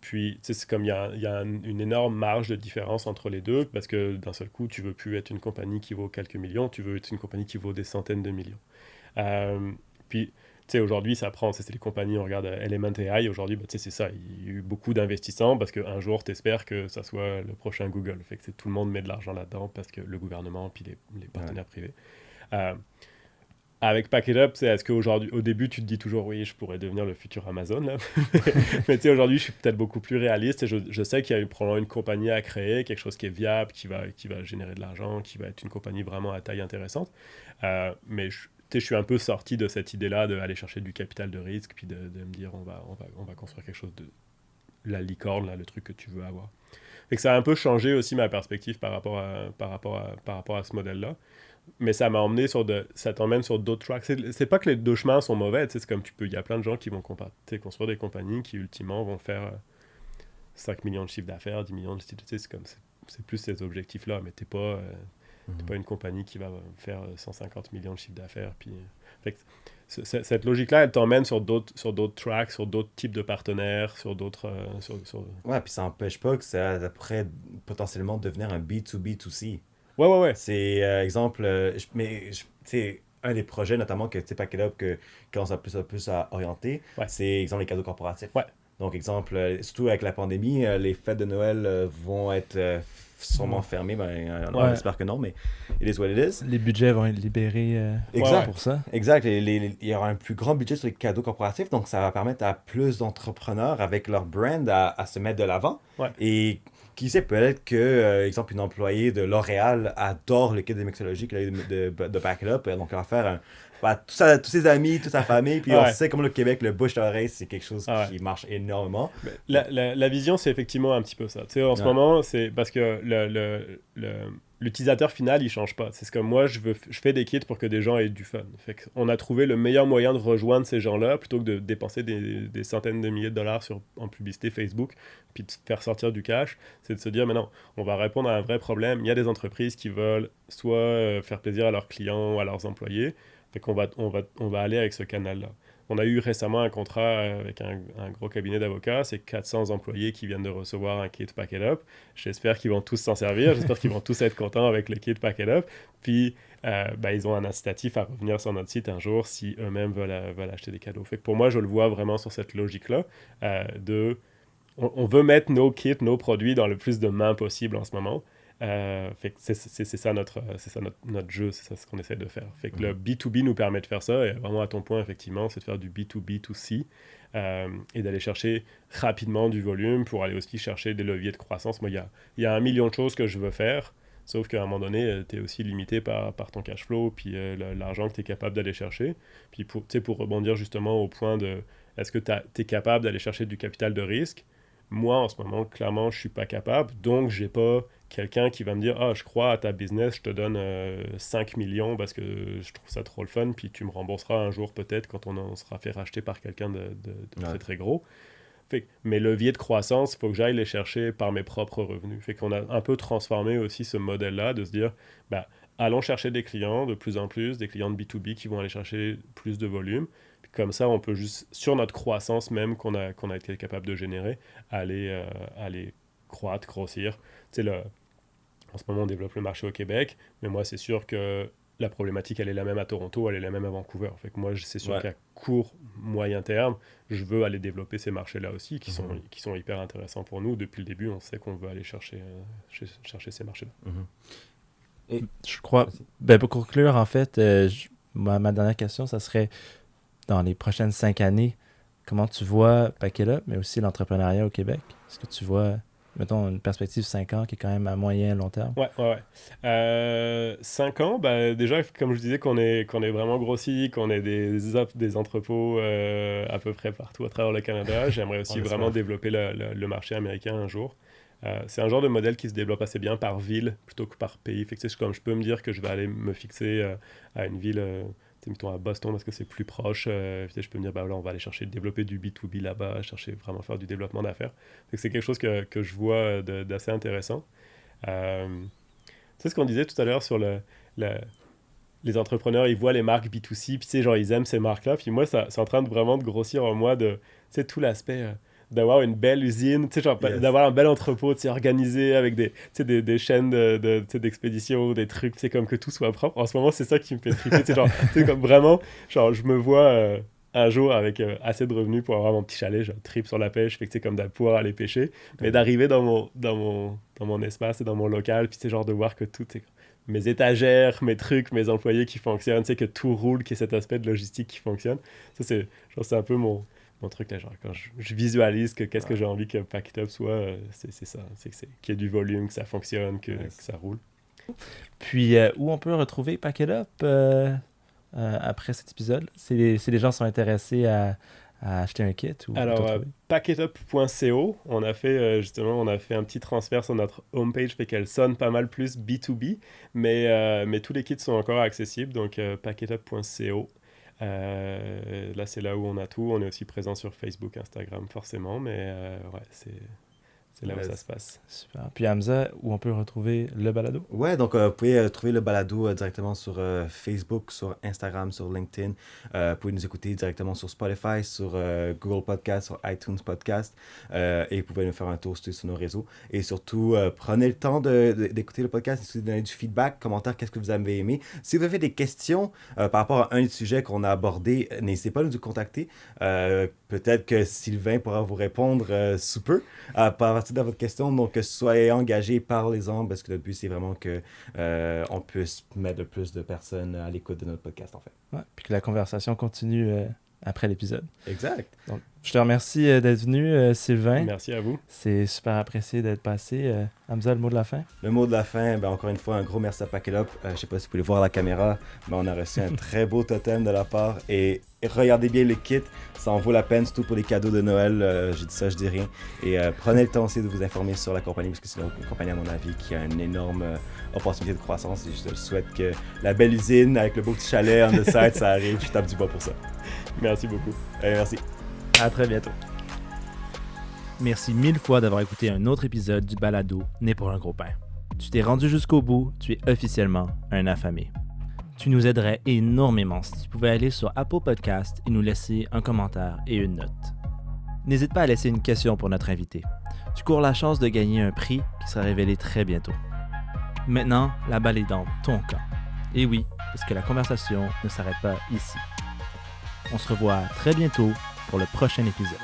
Puis, c'est comme il y a une énorme marge de différence entre les deux, parce que d'un seul coup, tu veux plus être une compagnie qui vaut quelques millions, tu veux être une compagnie qui vaut des centaines de millions. Puis, tu sais, aujourd'hui, ça prend, c'est les compagnies, on regarde Element AI, aujourd'hui, c'est ça, il y a eu beaucoup d'investissants, parce qu'un jour, tu espères que ça soit le prochain Google. Fait que tout le monde met de l'argent là-dedans, parce que le gouvernement, puis les partenaires privés. Avec PacketUp, est-ce qu'aujourd'hui, au début, tu te dis toujours, oui, je pourrais devenir le futur Amazon, là. Mais tu sais, aujourd'hui, je suis peut-être beaucoup plus réaliste et je sais qu'il y a probablement une compagnie à créer, quelque chose qui est viable, qui va générer de l'argent, qui va être une compagnie vraiment à taille intéressante. Mais je suis un peu sorti de cette idée-là d'aller chercher du capital de risque, puis de me dire, on va construire quelque chose de la licorne, là, le truc que tu veux avoir. Et que ça a un peu changé aussi ma perspective par rapport à ce modèle-là. Mais ça m'a emmené ça t'emmène sur d'autres tracks. C'est pas que les deux chemins sont mauvais, c'est comme il y a plein de gens qui vont construire des compagnies qui ultimement vont faire 5 millions de chiffre d'affaires, 10 millions de chiffre d'affaires, c'est plus ces objectifs-là, mais t'es pas une compagnie qui va faire 150 millions de chiffre d'affaires. Puis, cette logique-là, elle t'emmène sur d'autres tracks, sur d'autres types de partenaires, sur d'autres... Ouais, puis ça n'empêche pas que ça pourrait potentiellement devenir un B2B2C. Ouais. C'est, exemple, c'est un des projets notamment que PacketUp que commence à plus à orienter, c'est exemple les cadeaux corporatifs. Ouais. Donc, exemple, surtout avec la pandémie, les fêtes de Noël vont être sûrement fermées. On espère que non, mais it is what it is. Les budgets vont être libérés pour ça. Exact. Il y aura un plus grand budget sur les cadeaux corporatifs, donc ça va permettre à plus d'entrepreneurs avec leur brand à se mettre de l'avant. Ouais. Et qui sait, peut-être que, exemple, une employée de L'Oréal adore le kit de mixologie de PacketUp, donc elle va faire tous ses amis, toute sa famille, puis on sait comme le Québec, le bouche-à-oreille, c'est quelque chose qui marche énormément. La vision, c'est effectivement un petit peu ça. Tu sais, en ce moment, c'est parce que l'utilisateur final, il change pas. C'est ce que moi, je fais des kits pour que des gens aient du fun. Fait qu'on a trouvé le meilleur moyen de rejoindre ces gens-là plutôt que de dépenser des centaines de milliers de dollars en publicité Facebook puis de faire sortir du cash. C'est de se dire, mais non, on va répondre à un vrai problème. Il y a des entreprises qui veulent soit faire plaisir à leurs clients ou à leurs employés. Fait qu'on va aller avec ce canal-là. On a eu récemment un contrat avec un gros cabinet d'avocats. C'est 400 employés qui viennent de recevoir un kit PacketUp. J'espère qu'ils vont tous s'en servir. J'espère qu'ils vont tous être contents avec le kit PacketUp. Puis, ils ont un incitatif à revenir sur notre site un jour si eux-mêmes veulent acheter des cadeaux. Fait que pour moi, je le vois vraiment sur cette logique-là on veut mettre nos kits, nos produits dans le plus de mains possible en ce moment. Fait que c'est ça notre jeu, c'est ça ce qu'on essaie de faire. Fait que le B2B nous permet de faire ça, et vraiment à ton point, effectivement, c'est de faire du B2B2C et d'aller chercher rapidement du volume pour aller aussi chercher des leviers de croissance. Moi, il y a 1 million de choses que je veux faire, sauf qu'à un moment donné, tu es aussi limité par ton cash flow, puis l'argent que tu es capable d'aller chercher. Puis pour rebondir justement au point de est-ce que tu es capable d'aller chercher du capital de risque? Moi, en ce moment, clairement, je suis pas capable, donc j'ai pas quelqu'un qui va me dire « Ah, je crois à ta business, je te donne 5 millions parce que je trouve ça trop le fun, puis tu me rembourseras un jour peut-être quand on sera fait racheter par quelqu'un de très très gros. » Mes leviers de croissance, il faut que j'aille les chercher par mes propres revenus. Fait qu'on a un peu transformé aussi ce modèle-là de se dire allons chercher des clients de plus en plus, des clients de B2B qui vont aller chercher plus de volume. Puis comme ça, on peut juste, sur notre croissance même qu'on a été capable de générer, aller croître, grossir. En ce moment, on développe le marché au Québec, mais moi, c'est sûr que la problématique, elle est la même à Toronto, elle est la même à Vancouver. Fait que moi, c'est sûr qu'à court, moyen terme, je veux aller développer ces marchés-là aussi, qui sont hyper intéressants pour nous. Depuis le début, on sait qu'on veut aller chercher ces marchés-là. Et je crois, pour conclure, en fait, ma dernière question, ça serait, dans les prochaines 5 années, comment tu vois Pack-It-Up, mais aussi l'entrepreneuriat au Québec? Est-ce que tu vois, mettons, une perspective 5 ans qui est quand même à moyen et long terme? Ouais. 5 ans, déjà, comme je disais, qu'on est vraiment grossi, qu'on ait des entrepôts à peu près partout à travers le Canada. J'aimerais aussi vraiment développer le marché américain un jour. C'est un genre de modèle qui se développe assez bien par ville plutôt que par pays. Fait que, comme je peux me dire que je vais aller me fixer à une ville, mettons à Boston parce que c'est plus proche, je peux me dire, là, on va aller développer du B2B là-bas, chercher vraiment faire du développement d'affaires. Fait que c'est quelque chose que je vois d'assez intéressant. C'est ce qu'on disait tout à l'heure sur les entrepreneurs, ils voient les marques B2C, puis ils aiment ces marques-là. Puis moi, c'est en train de vraiment de grossir en moi tout l'aspect d'avoir une belle usine, d'avoir un bel entrepôt organisé avec des chaînes d'expédition, des trucs, comme que tout soit propre. En ce moment, c'est ça qui me fait triper. Comme vraiment, je me vois un jour avec assez de revenus pour avoir mon petit chalet, je tripe sur la pêche, comme de pouvoir aller pêcher, mais d'arriver dans mon espace et dans mon local, puis de voir que tout est mes étagères, mes trucs, mes employés qui fonctionnent, que tout roule, qu'il y ait cet aspect de logistique qui fonctionne. Ça, c'est un peu mon truc là, quand je visualise qu'est-ce que j'ai envie que Pack-It-Up soit, c'est ça, qu'il y ait du volume, que ça fonctionne, que ça roule. Puis, où on peut retrouver Pack-It-Up après cet épisode? Si les gens sont intéressés à acheter un kit? Alors, packitup.co, on a fait un petit transfert sur notre homepage, fait qu'elle sonne pas mal plus B2B, mais tous les kits sont encore accessibles, donc packitup.co. Là, c'est là où on a tout. On est aussi présent sur Facebook, Instagram, forcément, mais c'est là où ça se passe. Super. Puis Hamza, où on peut retrouver le balado? Ouais, donc vous pouvez trouver le balado directement sur Facebook, sur Instagram, sur LinkedIn. Vous pouvez nous écouter directement sur Spotify, sur Google Podcast, sur iTunes Podcast. Et vous pouvez nous faire un tour sur nos réseaux. Et surtout, prenez le temps d'écouter le podcast, et de donner du feedback, commentaires, qu'est-ce que vous avez aimé. Si vous avez des questions par rapport à un des sujets qu'on a abordé, n'hésitez pas à nous contacter. Peut-être que Sylvain pourra vous répondre sous peu par partir de votre question. Donc, soyez engagés, parlez-en, parce que le but, c'est vraiment qu'on puisse mettre le plus de personnes à l'écoute de notre podcast, en fait. Ouais, puis que la conversation continue après l'épisode. Exact. Donc, je te remercie d'être venu, Sylvain. Merci à vous. C'est super apprécié d'être passé. Hamza, le mot de la fin? Le mot de la fin, encore une fois, un gros merci à Pack-It-Up. Je ne sais pas si vous pouvez voir la caméra, mais on a reçu un très beau totem de la part. Et regardez bien le kit, ça en vaut la peine, surtout pour les cadeaux de Noël. Je dis ça, je dis rien. Et prenez le temps aussi de vous informer sur la compagnie, parce que c'est une compagnie, à mon avis, qui a une énorme opportunité de croissance. Et je souhaite que la belle usine, avec le beau petit chalet on the side, ça arrive. Je tape du bois pour ça. Merci beaucoup. Merci. À très bientôt. Merci 1000 fois d'avoir écouté un autre épisode du balado Né pour un gros pain. Tu t'es rendu jusqu'au bout, tu es officiellement un affamé. Tu nous aiderais énormément si tu pouvais aller sur Apple Podcast et nous laisser un commentaire et une note. N'hésite pas à laisser une question pour notre invité. Tu cours la chance de gagner un prix qui sera révélé très bientôt. Maintenant, la balle est dans ton camp. Et oui, parce que la conversation ne s'arrête pas ici. On se revoit très bientôt pour le prochain épisode.